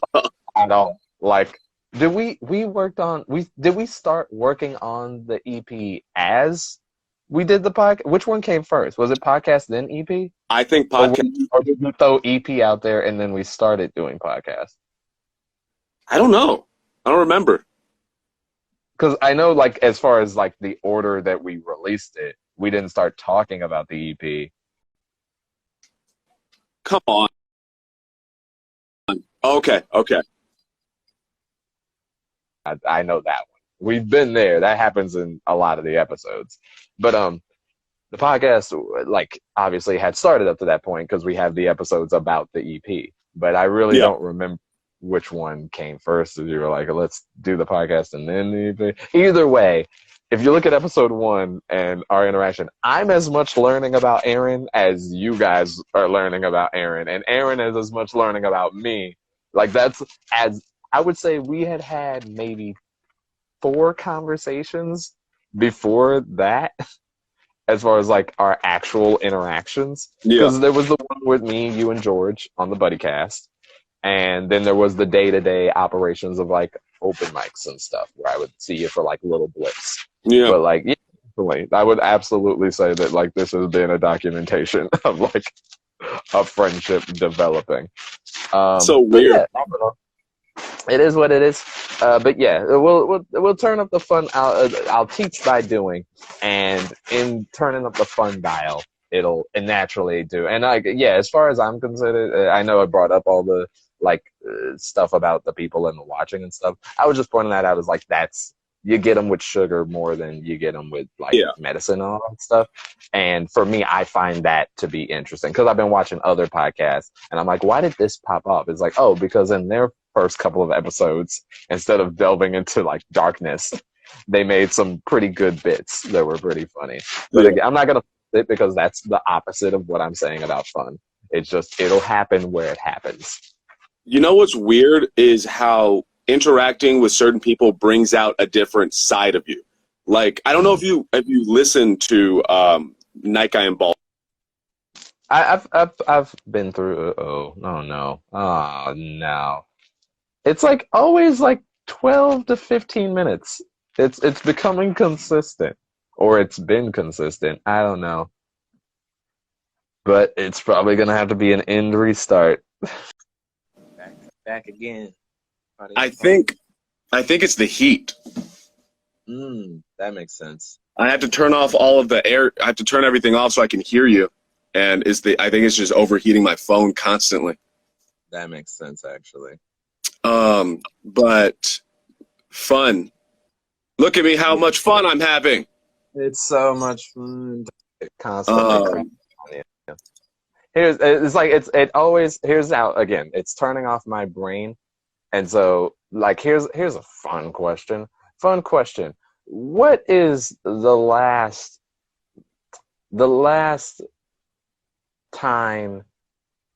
At all. Like, did we start working on the EP as we did the podcast? Which one came first? Was it podcast then EP? I think podcast. Or did we throw EP out there and then we started doing podcast? I don't know. I don't remember. Because I know, like, as far as like the order that we released it, we didn't start talking about the EP. Come on. Okay. I know that one. We've been there. That happens in a lot of the episodes. But the podcast, like, obviously had started up to that point because we have the episodes about the EP. But I really don't remember which one came first. If you were like, let's do the podcast and then the EP. Either way, if you look at episode 1 and our interaction, I'm as much learning about Aaron as you guys are learning about Aaron. And Aaron is as much learning about me. Like, that's as I would say we had maybe 4 conversations before that, as far as like our actual interactions. Because there was the one with me, you, and George on the BuddyCast, and then there was the day-to-day operations of like open mics and stuff where I would see you for like little blips. Yeah, but like, I would absolutely say that like this has been a documentation of like a friendship developing. So weird. Yeah, it is what it is. But yeah, we'll turn up the fun. I'll teach by doing, and in turning up the fun dial, it'll naturally do. And as far as I'm concerned, I know I brought up all the like stuff about the people and the watching and stuff. I was just pointing that out as like that's you get them with sugar more than you get them with like medicine and all that stuff. And for me, I find that to be interesting because I've been watching other podcasts and I'm like, why did this pop up? It's like, oh, because in their first couple of episodes, instead of delving into like darkness, they made some pretty good bits that were pretty funny. But again, I'm not going to it because that's the opposite of what I'm saying about fun. It's just, it'll happen where it happens. You know what's weird is how interacting with certain people brings out a different side of you. Like, I don't know if you listen to Night Guy and Ball. I've been through. No. It's like always like 12 to 15 minutes. It's becoming consistent, or it's been consistent. I don't know, but it's probably gonna have to be an end restart. Back again. I think it's the heat. That makes sense. I have to turn off all of the air. I have to turn everything off so I can hear you. And I think it's just overheating my phone constantly. That makes sense, actually. But fun. Look at me, how much fun I'm having. It's so much fun. Constantly. Here's how, again, it's turning off my brain. And so, like, here's a fun question. What is the last time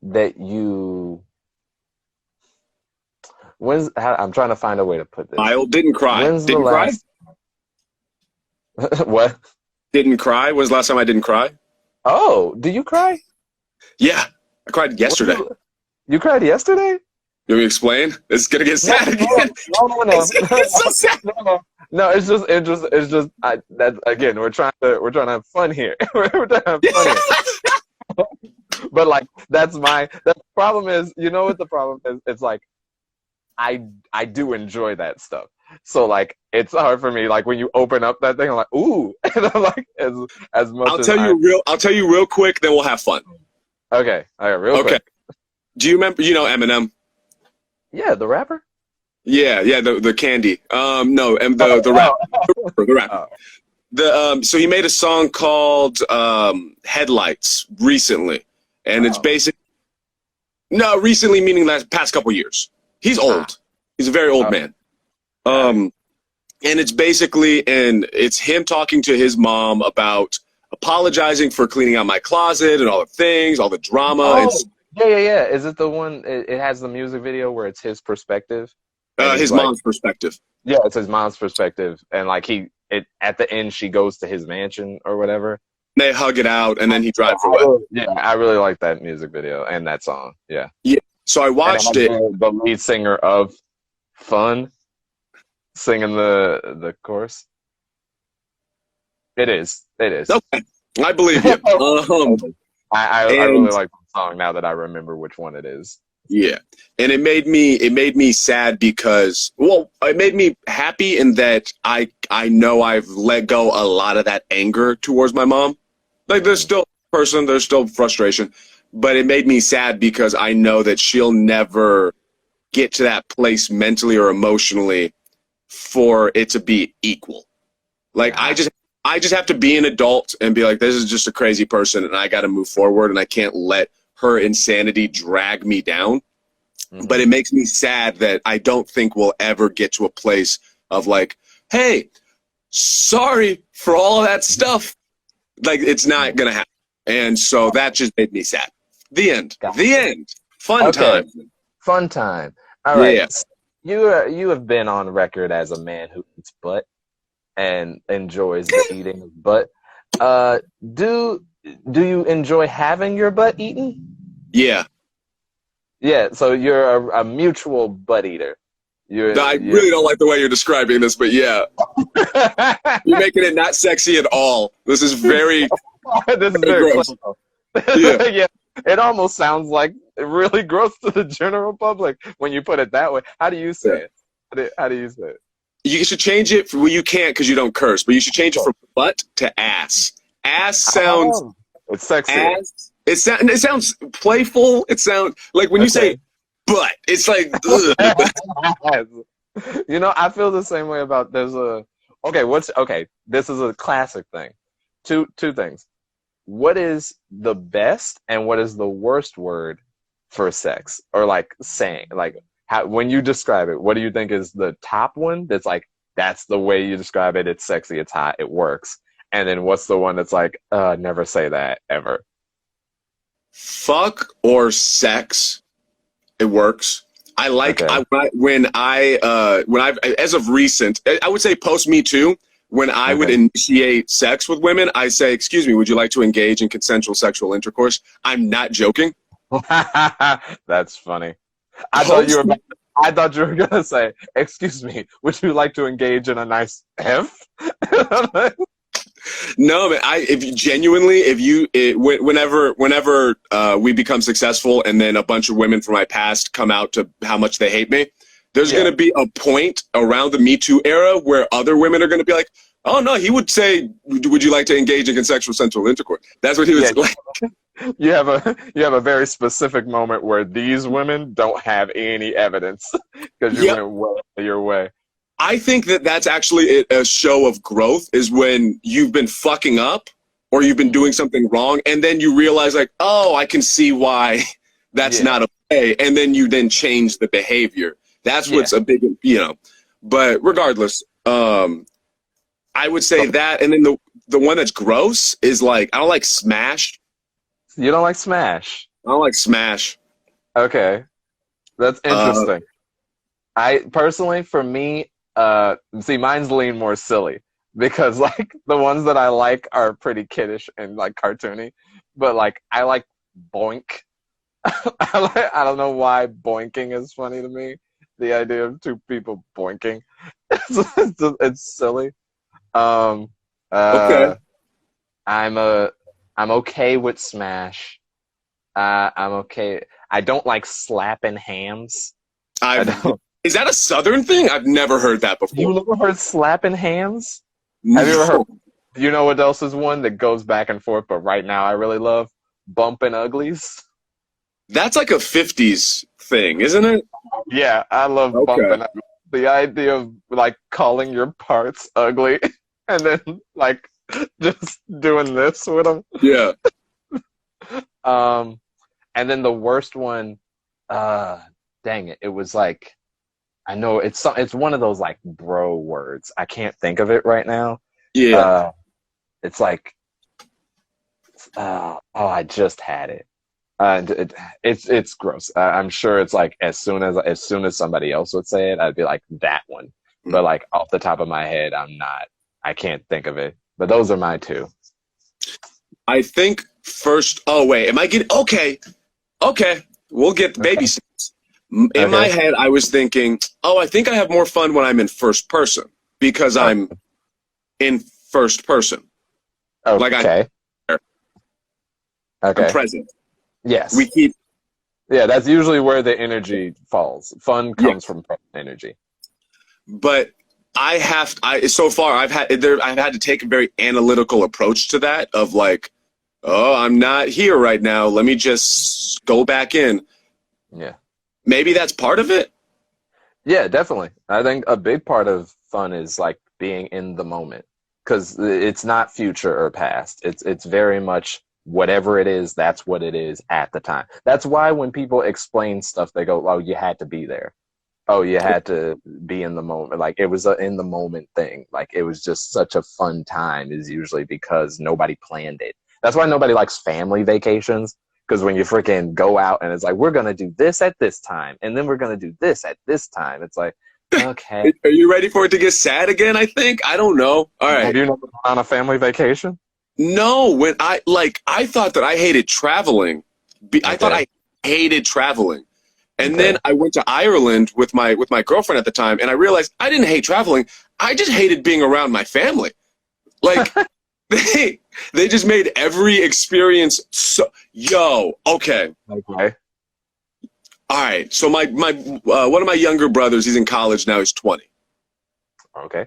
that you I'm trying to find a way to put this. I didn't cry. When's didn't the last What? Didn't cry? When's the last time I didn't cry? Oh, do you cry? Yeah. I cried yesterday. You cried yesterday? You want me to explain? It's gonna get sad again. No. It's so sad. No, it's just that again, we're trying to have fun here. We're trying to have fun here. But like the problem is, you know what the problem is? It's like I do enjoy that stuff. So like it's hard for me, like when you open up that thing, I'm like, ooh. And I'm like as much I'll tell you real quick, then we'll have fun. Okay. All right, real quick. Do you remember Eminem? Yeah, the rapper? Yeah, the candy. No, and the rapper. So he made a song called Headlights recently. And it's basically recently meaning past couple years. He's old. He's a very old man. And it's him talking to his mom about apologizing for cleaning out my closet and all the things, all the drama. Yeah. Is it the one? It has the music video where it's his perspective. His mom's perspective. Yeah, it's his mom's perspective, and like at the end, she goes to his mansion or whatever. They hug it out, and then he drives away. Yeah, I really like that music video and that song. Yeah. Yeah. So I watched it. The lead singer of Fun singing the chorus. It is. Okay. I believe you. I really like the song now that I remember which one it is. Yeah. And it made me sad because, well, it made me happy in that I know I've let go a lot of that anger towards my mom. Like there's still frustration, but it made me sad because I know that she'll never get to that place mentally or emotionally for it to be equal. Like I just have to be an adult and be like, this is just a crazy person and I got to move forward and I can't let her insanity drag me down. Mm-hmm. But it makes me sad that I don't think we'll ever get to a place of like, hey, sorry for all of that stuff. Like it's not going to happen. And so that just made me sad. The end. The end. Fun time. Fun time. All right. Yeah. You have been on record as a man who eats butt and enjoys the eating of butt. Do you enjoy having your butt eaten? Yeah. Yeah, so you're a mutual butt eater. I really don't like the way you're describing this, but yeah. You're making it not sexy at all. This is very very gross. Yeah. Yeah. It almost sounds like really gross to the general public when you put it that way. How do you say it? How do you say it? You should change it. Well, you can't because you don't curse, but you should change it from butt to ass. Ass sounds... it's sexy. Ass, it sounds playful. It sounds like when you say butt, it's like... You know, I feel the same way about this is a classic thing. Two things. What is the best and what is the worst word for sex? Or like saying, like when you describe it, what do you think is the top one that's like, that's the way you describe it, it's sexy, it's hot, it works? And then what's the one that's like, never say that ever? Fuck or sex, it works. I like when I've as of recent, I would say post Me Too, when I would initiate sex with women, I say, excuse me, would you like to engage in consensual sexual intercourse? I'm not joking. That's funny. I thought you were gonna say, excuse me, would you like to engage in a nice F? No, man. Whenever we become successful, and then a bunch of women from my past come out to how much they hate me, There's going to be a point around the Me Too era where other women are going to be like, oh, no, he would say, would you like to engage in consensual sensual intercourse? That's what he was like. You have a very specific moment where these women don't have any evidence because you went well your way. I think that that's actually a show of growth, is when you've been fucking up or you've been doing something wrong, and then you realize, like, oh, I can see why that's not okay, and then you then change the behavior. That's what's a big, But regardless, I would say that, and then the one that's gross is like, I don't like Smash. You don't like Smash? I don't like Smash. Okay, that's interesting. I personally, for me, see, mine's lean more silly because like the ones that I like are pretty kiddish and like cartoony, but like I like Boink. I don't know why boinking is funny to me. The idea of two people boinking, it's silly. Okay. I'm okay with Smash. I'm okay. I don't like slapping hams. Is that a Southern thing? I've never heard that before. You never heard slapping hams? No. Have you ever heard? You know what else is one that goes back and forth, but right now I really love bumping uglies. That's like a 50s thing, isn't it? Yeah, I love bumping uglies. The idea of like calling your parts ugly and then like just doing this with them. Yeah. And then the worst one, dang it, it was like, I know it's one of those like bro words. I can't think of it right now. Yeah. It's like, I just had it. It's gross. I'm sure it's like as soon as somebody else would say it, I'd be like that one. Mm-hmm. But like off the top of my head, I can't think of it. But those are my two. I think first. Oh wait, am I getting okay? We'll get baby steps. In my head, I was thinking, I think I have more fun when I'm in first person because I'm in first person. Okay. Like I'm present. Yes. Yeah, that's usually where the energy falls. Fun comes from energy. But so far I've had to take a very analytical approach to that of like, I'm not here right now. Let me just go back in. Yeah. Maybe that's part of it. Yeah, definitely. I think a big part of fun is like being in the moment, because it's not future or past. It's very much whatever it is, that's what it is at the time. That's why when people explain stuff, they go, "Oh, you had to be there. Oh, you had to be in the moment." Like it was a in the moment thing. Like it was just such a fun time. Is usually because nobody planned it. That's why nobody likes family vacations. Because when you freaking go out and it's like, we're going to do this at this time, and then we're going to do this at this time. It's like, okay. Are you ready for it to get sad again, I think? I don't know. All right. Have you never gone on a family vacation? No. When I thought that I hated traveling. I thought I hated traveling. And then I went to Ireland with my girlfriend at the time, and I realized I didn't hate traveling. I just hated being around my family. Like, they just made every experience so okay. All right. So my one of my younger brothers, he's in college now. He's 20. Okay.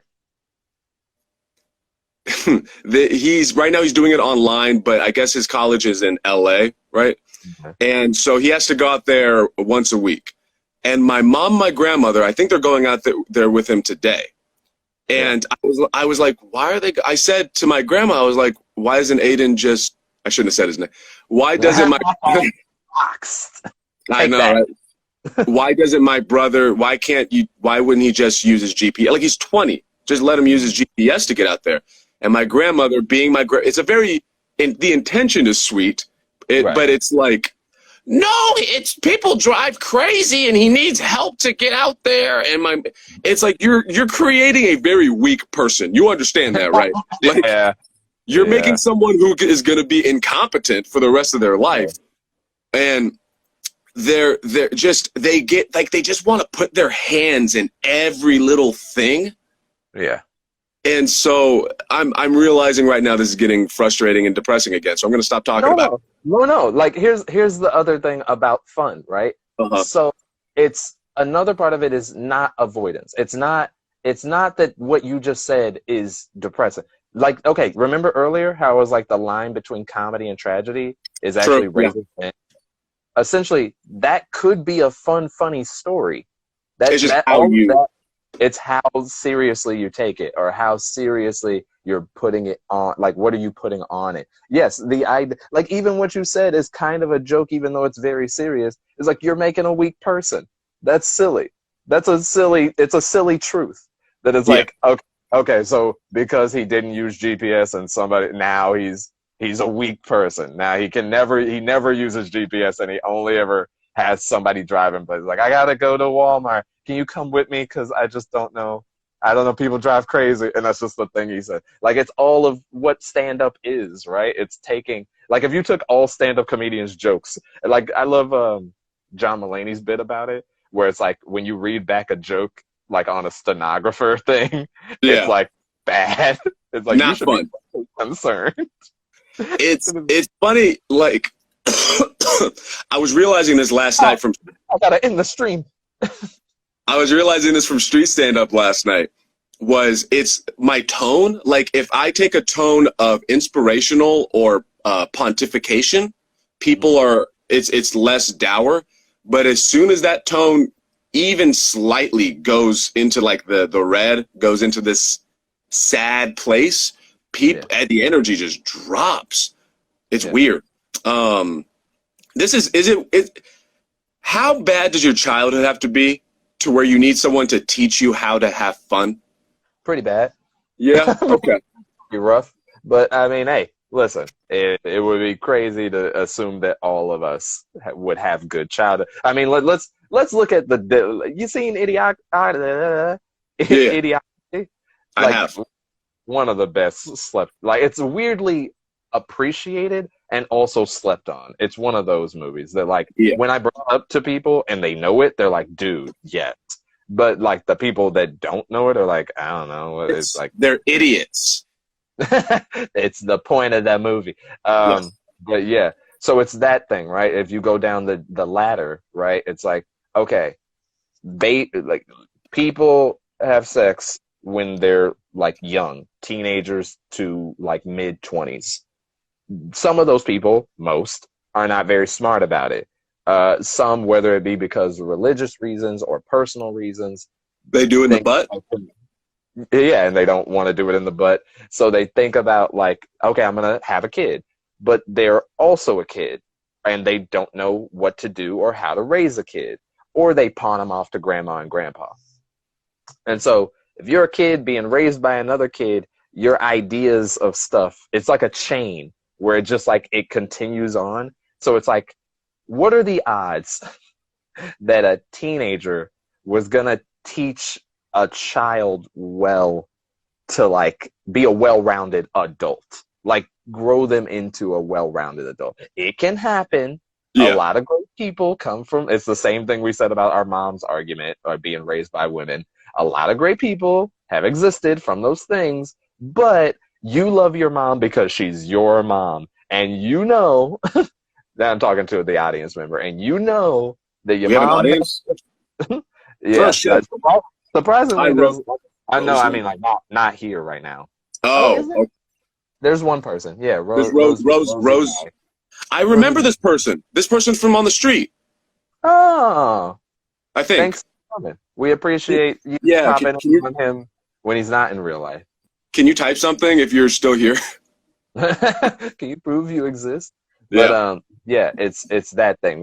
He's doing it online, but I guess his college is in LA, right? Okay. And so he has to go out there once a week. And my mom, my grandmother, I think they're going out there with him today. And I was like, why are they? I said to my grandma, I was like, why isn't Aiden just? I shouldn't have said his name. Why doesn't my? I know. Right? Why doesn't my brother? Why can't you? Why wouldn't he just use his GPS? Like he's 20. Just let him use his GPS to get out there. And my grandmother, being it's a very. The intention is sweet, but it's like. No, it's people drive crazy and he needs help to get out there. And it's like you're creating a very weak person. You understand that, right? Like, you're making someone who is going to be incompetent for the rest of their life. And they just want to put their hands in every little thing. Yeah. And so I'm realizing right now this is getting frustrating and depressing again. So I'm going to stop talking about it. No. Like here's the other thing about fun, right? So it's another part of it is not avoidance. It's not that what you just said is depressing. Like, okay, remember earlier how it was like the line between comedy and tragedy is True. actually Yeah. raising men? Essentially, that could be a fun, funny story. It's just That how all of you. that, it's how seriously you take it, or how seriously you're putting it on. Like, what are you putting on it? Yes, like even what you said is kind of a joke, even though it's very serious. It's like you're making a weak person. That's silly. It's a silly truth. That is Yeah. like, okay, so because he didn't use GPS and somebody now he's a weak person. Now he never uses GPS and he only ever has somebody driving, but like, I gotta go to Walmart. Can you come with me? Because I just don't know. I don't know. People drive crazy, and that's just the thing he said. Like, it's all of what stand up is, right? It's taking, like, if you took all stand up comedians' jokes, like, I love John Mulaney's bit about it, where it's like when you read back a joke like on a stenographer thing, it's Yeah. like bad. It's like you Not should be fun. concerned. It's funny. Like I was realizing this last night from. I gotta end the stream. I was realizing this from street stand up last night. It's my tone. Like if I take a tone of inspirational or pontification, people are it's less dour. But as soon as that tone even slightly goes into like the red, goes into this sad place, people the energy just drops. It's weird. This is it. How bad does your childhood have to be to where you need someone to teach you how to have fun? Pretty bad. Yeah. Okay. Be rough. But I mean, hey, listen, it would be crazy to assume that all of us would have good childhood. I mean, let's look at you seen Idiocracy? Idiocracy? I have. One of the best slept. Like, it's weirdly appreciated and also slept on. It's one of those movies that, like, when I bring it up to people and they know it, they're like, dude, yes. But like the people that don't know it are like, I don't know. It's like they're idiots. It's the point of that movie. But yeah, so it's that thing, right? If you go down the ladder, right? It's like, okay, like people have sex when they're like young, teenagers to like mid-20s. Some of those people, most, are not very smart about it. Some, whether it be because of religious reasons or personal reasons, they do in the butt. Yeah, and they don't want to do it in the butt. So they think about like, okay, I'm going to have a kid, but they're also a kid and they don't know what to do or how to raise a kid, or they pawn them off to grandma and grandpa. And so if you're a kid being raised by another kid, your ideas of stuff, it's like a chain where it just like it continues on. So it's like, what are the odds that a teenager was going to teach a child well to like be a well-rounded adult, like grow them into a well-rounded adult? It can happen. A lot of great people come from, it's the same thing we said about our mom's argument or being raised by women. A lot of great people have existed from those things, but you love your mom because she's your mom, and you know that I'm talking to the audience member, and you know that your mom. Have an audience? Yeah. Surprisingly, I know. I mean, like not here right now. Oh, there's one person. Yeah, Rose. I remember this person. This person's from on the street. Oh, I think. Thanks for coming. We appreciate you popping on him when he's not in real life. Can you type something if you're still here? Can you prove you exist? But it's that thing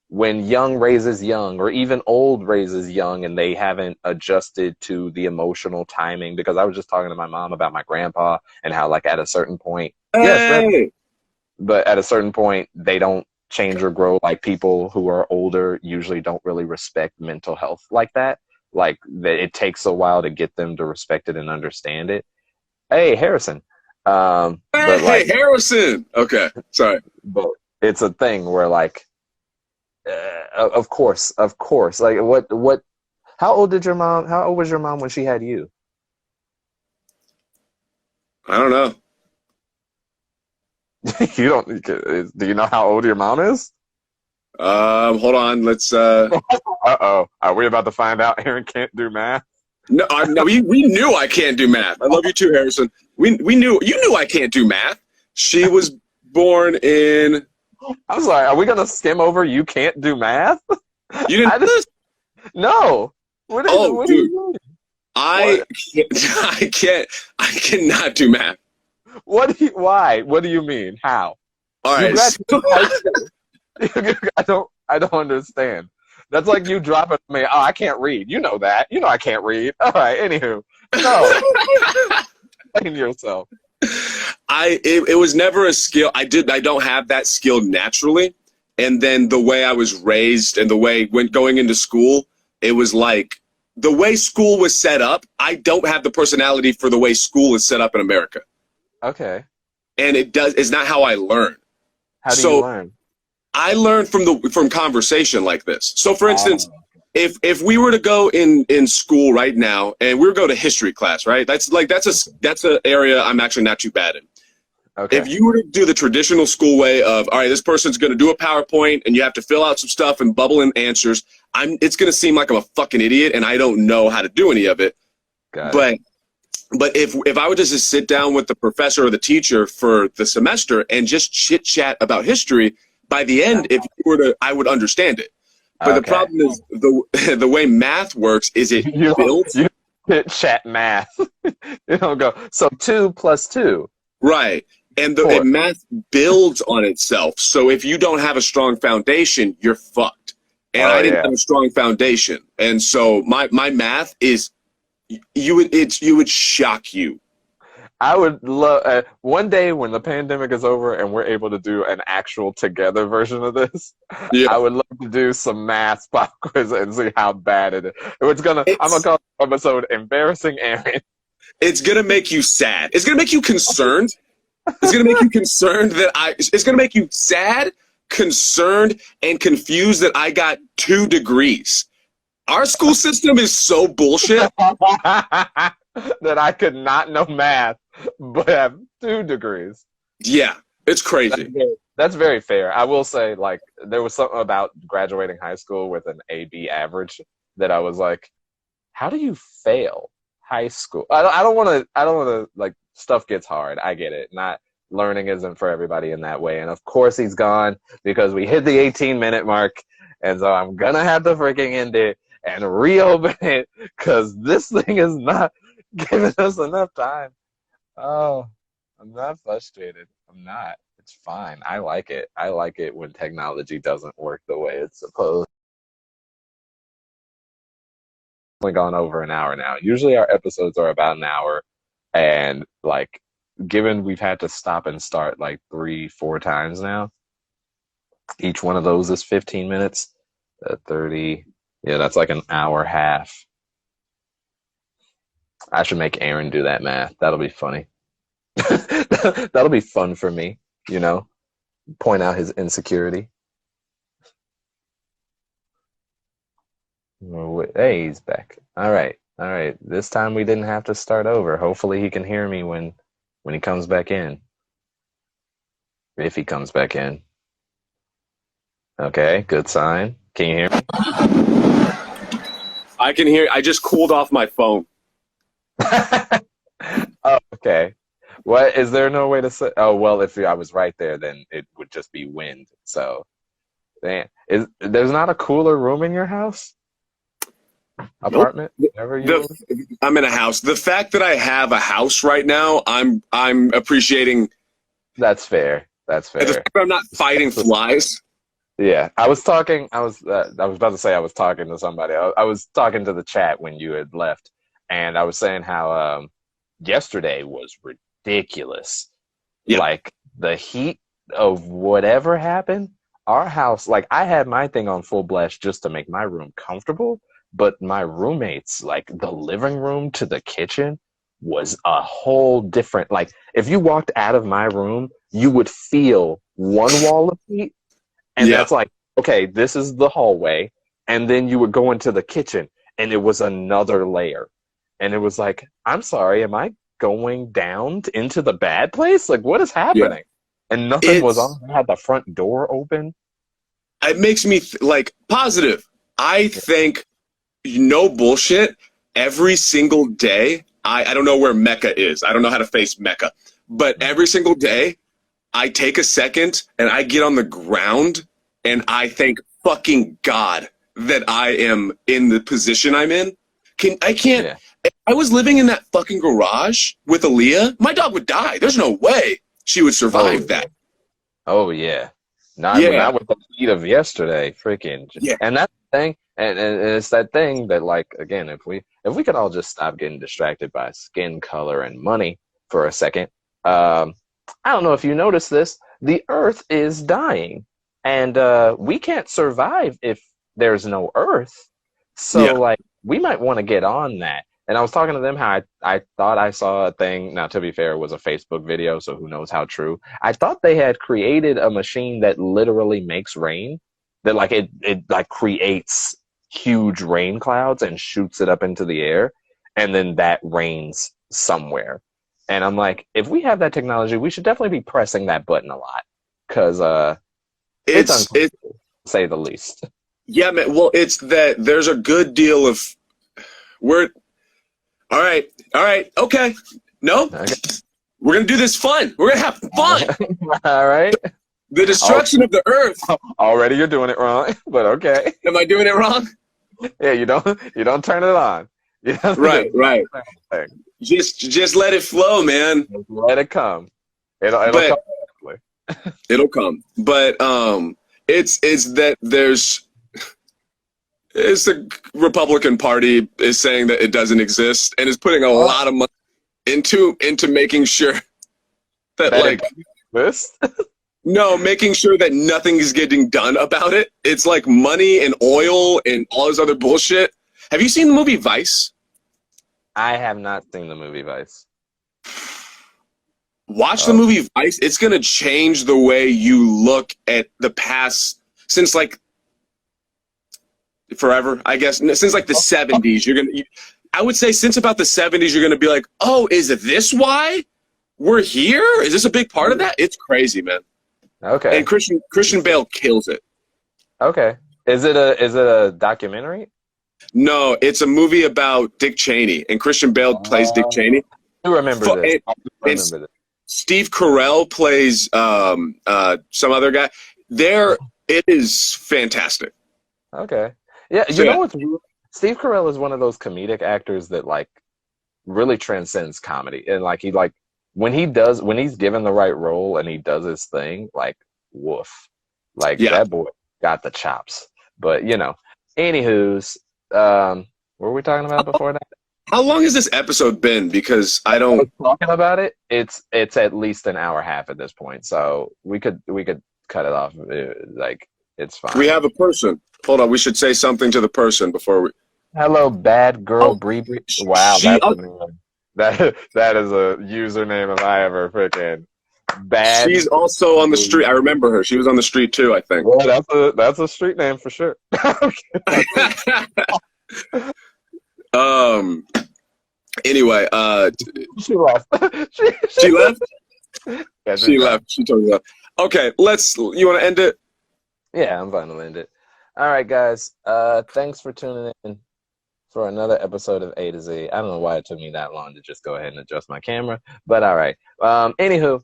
when young raises young, or even old raises young, and they haven't adjusted to the emotional timing. Because I was just talking to my mom about my grandpa and how, like, at a certain point, but at a certain point, they don't change or grow. Like, people who are older usually don't really respect mental health like that. Like, it takes a while to get them to respect it and understand it. Hey, Harrison. Harrison. Okay, sorry. But it's a thing where, like, of course. Like, what? How old was your mom when she had you? I don't know. You don't? Do you know how old your mom is? Hold on. Let's. Uh-oh. Are we about to find out Aaron can't do math? No, no. We knew I can't do math. I love you too, Harrison. We knew you knew I can't do math. She was born in. I'm sorry. Are we gonna skim over you can't do math? You didn't. No. What Dude. do you mean? I cannot do math. Why? What do you mean? How? All You right. graduated high school. I don't understand. That's like you dropping me. Oh, I can't read. You know that. You know I can't read. All right. Anywho, no. Explain yourself. It was never a skill. I don't have that skill naturally. And then the way I was raised and the way going into school, it was like the way school was set up. I don't have the personality for the way school is set up in America. Okay. And it's not how I learn. How do you learn? I learned from conversation like this. So for instance, if we were to go in school right now and we were to go to history class, right? That's an area I'm actually not too bad in. Okay. If you were to do the traditional school way of, all right, this person's going to do a PowerPoint and you have to fill out some stuff and bubble in answers, it's going to seem like I'm a fucking idiot and I don't know how to do any of it. But if I would just sit down with the professor or the teacher for the semester and just chit chat about history, by the end, if you were to, I would understand it. But the problem is the way math works is it builds. You chit chat math. You don't go, so 2 + 2. Right. And math builds on itself. So if you don't have a strong foundation, you're fucked. And I didn't have a strong foundation. And so my math is, you would shock you. I would love one day when the pandemic is over and we're able to do an actual together version of this. Yeah. I would love to do some math pop quiz and see how bad it is. I'm gonna call the episode "Embarrassing Aaron." It's gonna make you sad. It's gonna make you concerned. It's gonna make you concerned it's gonna make you sad, concerned, and confused that I got 2 degrees. Our school system is so bullshit that I could not know math but have 2 degrees. Yeah, it's crazy. That's very fair. I will say, like, there was something about graduating high school with an AB average that I was like, how do you fail high school? I don't want to, like, stuff gets hard. I get it. Not learning isn't for everybody in that way. And of course he's gone because we hit the 18-minute mark. And so I'm going to have to freaking end it and reopen it because this thing is not giving us enough time. Oh, I'm not frustrated. I'm not. It's fine. I like it. I like it when technology doesn't work the way it's supposed. We've only gone over an hour now. Usually our episodes are about an hour. And, like, given we've had to stop and start like 3-4 times now, each one of those is 15 minutes. 30. Yeah, that's like an hour half. I should make Aaron do that math. That'll be funny. That'll be fun for me, you know, point out his insecurity. Hey, he's back. All right. This time we didn't have to start over. Hopefully he can hear me when he comes back in. If he comes back in. Okay, good sign. Can you hear me? I can hear. I just cooled off my phone. Oh, okay. What is there no way to say? Oh, well, if I was right there, then it would just be wind. So, there's not a cooler room in your house? Apartment? Nope. I'm in a house. The fact that I have a house right now, I'm appreciating. That's fair. The fact I'm not fighting flies. Yeah, I was about to say I was talking to somebody. I was talking to the chat when you had left, and I was saying how yesterday was ridiculous. Yeah. Like the heat of whatever happened, our house, like I had my thing on full blast just to make my room comfortable, but my roommates, like the living room to the kitchen was a whole different, like if you walked out of my room, you would feel one wall of heat. And that's like, okay, this is the hallway. And then you would go into the kitchen and it was another layer. And it was like, I'm sorry, am I going down into the bad place? Like, what is happening? And nothing was on. I had the front door open. it makes me like positive. I think no bullshit. Every single day, I don't know where Mecca is. I don't know how to face Mecca, but every single day, I take a second and I get on the ground and I thank fucking God that I am in the position I'm in. I can't. Yeah. If I was living in that fucking garage with Aaliyah, my dog would die. There's no way she would survive that. Oh yeah. Not Yeah. not with the heat of yesterday, freaking. Yeah. And that's the thing, and it's that thing that, like, again, if we could all just stop getting distracted by skin color and money for a second. I don't know if you noticed this. The Earth is dying, and we can't survive if there's no Earth. So Yeah. like we might want to get on that. And I was talking to them how I thought I saw a thing. Now, to be fair, it was a Facebook video, so who knows how true. I thought they had created a machine that literally makes rain, that like it like creates huge rain clouds and shoots it up into the air, and then that rains somewhere. And I'm like, if we have that technology, we should definitely be pressing that button a lot, because it's uncomfortable, to say the least. Yeah, man. Well, it's that there's a good deal of we're all right, okay. No, Okay. we're gonna do this fun. We're gonna have fun. All right. The destruction of the Earth. Already you're doing it wrong, but okay. Am I doing it wrong? Yeah, you don't turn it on. You don't Right. thing. Just let it flow, man. Just let it come. It'll But- come eventually. It'll come. But it's that it's the Republican Party is saying that it doesn't exist and is putting a lot of money into making sure that like this. no, making sure that nothing is getting done about it. It's like money and oil and all this other bullshit. Have you seen the movie Vice? I have not seen the movie Vice. Watch the movie Vice. It's going to change the way you look at the past since like forever, I guess. Since like the 70s, I would say since about the 70s, you're going to be like, oh, is this why we're here? Is this a big part of that? It's crazy, man. Okay. And Christian Bale kills it. Okay. Is it a documentary? No, it's a movie about Dick Cheney, and Christian Bale plays Dick Cheney. I remember this. I remember this. Steve Carell plays some other guy. It is fantastic. Okay. Yeah, you know what's weird? Steve Carell is one of those comedic actors that like really transcends comedy, and like when he's given the right role and he does his thing, like woof, like that boy got the chops. But anywho's, what were we talking about before that? How long has this episode been? Because I don't talking about it. It's at least an hour and a half at this point, so we could cut it off. Like it's fine. We have a person. Hold on, we should say something to the person before we. Hello, bad girl, Bree. Wow, that's that is a username if I ever freaking bad. She's also on the street. I remember her. She was on the street too, I think. Well, that's a street name for sure. Anyway, she left. She left. Yeah, she left. She totally left. Okay, you want to end it? Yeah, I'm fine to end it. All right, guys. Thanks for tuning in for another episode of A to Z. I don't know why it took me that long to just go ahead and adjust my camera, but all right. Anywho,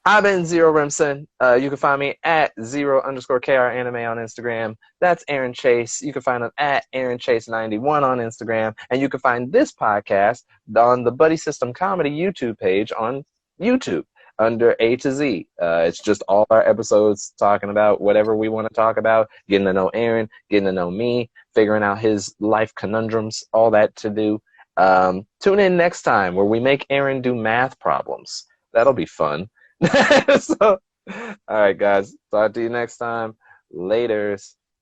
I've been Zero Remsen. You can find me at @0_KR anime on Instagram. That's Aaron Chase. You can find him at Aaron Chase 91 on Instagram. And you can find this podcast on the Buddy System Comedy YouTube page on YouTube under A to Z. It's just all our episodes talking about whatever we want to talk about, getting to know Aaron, getting to know me, figuring out his life conundrums, all that to do. Tune in next time where we make Aaron do math problems. That'll be fun. So, all right, guys. Talk to you next time. Laters.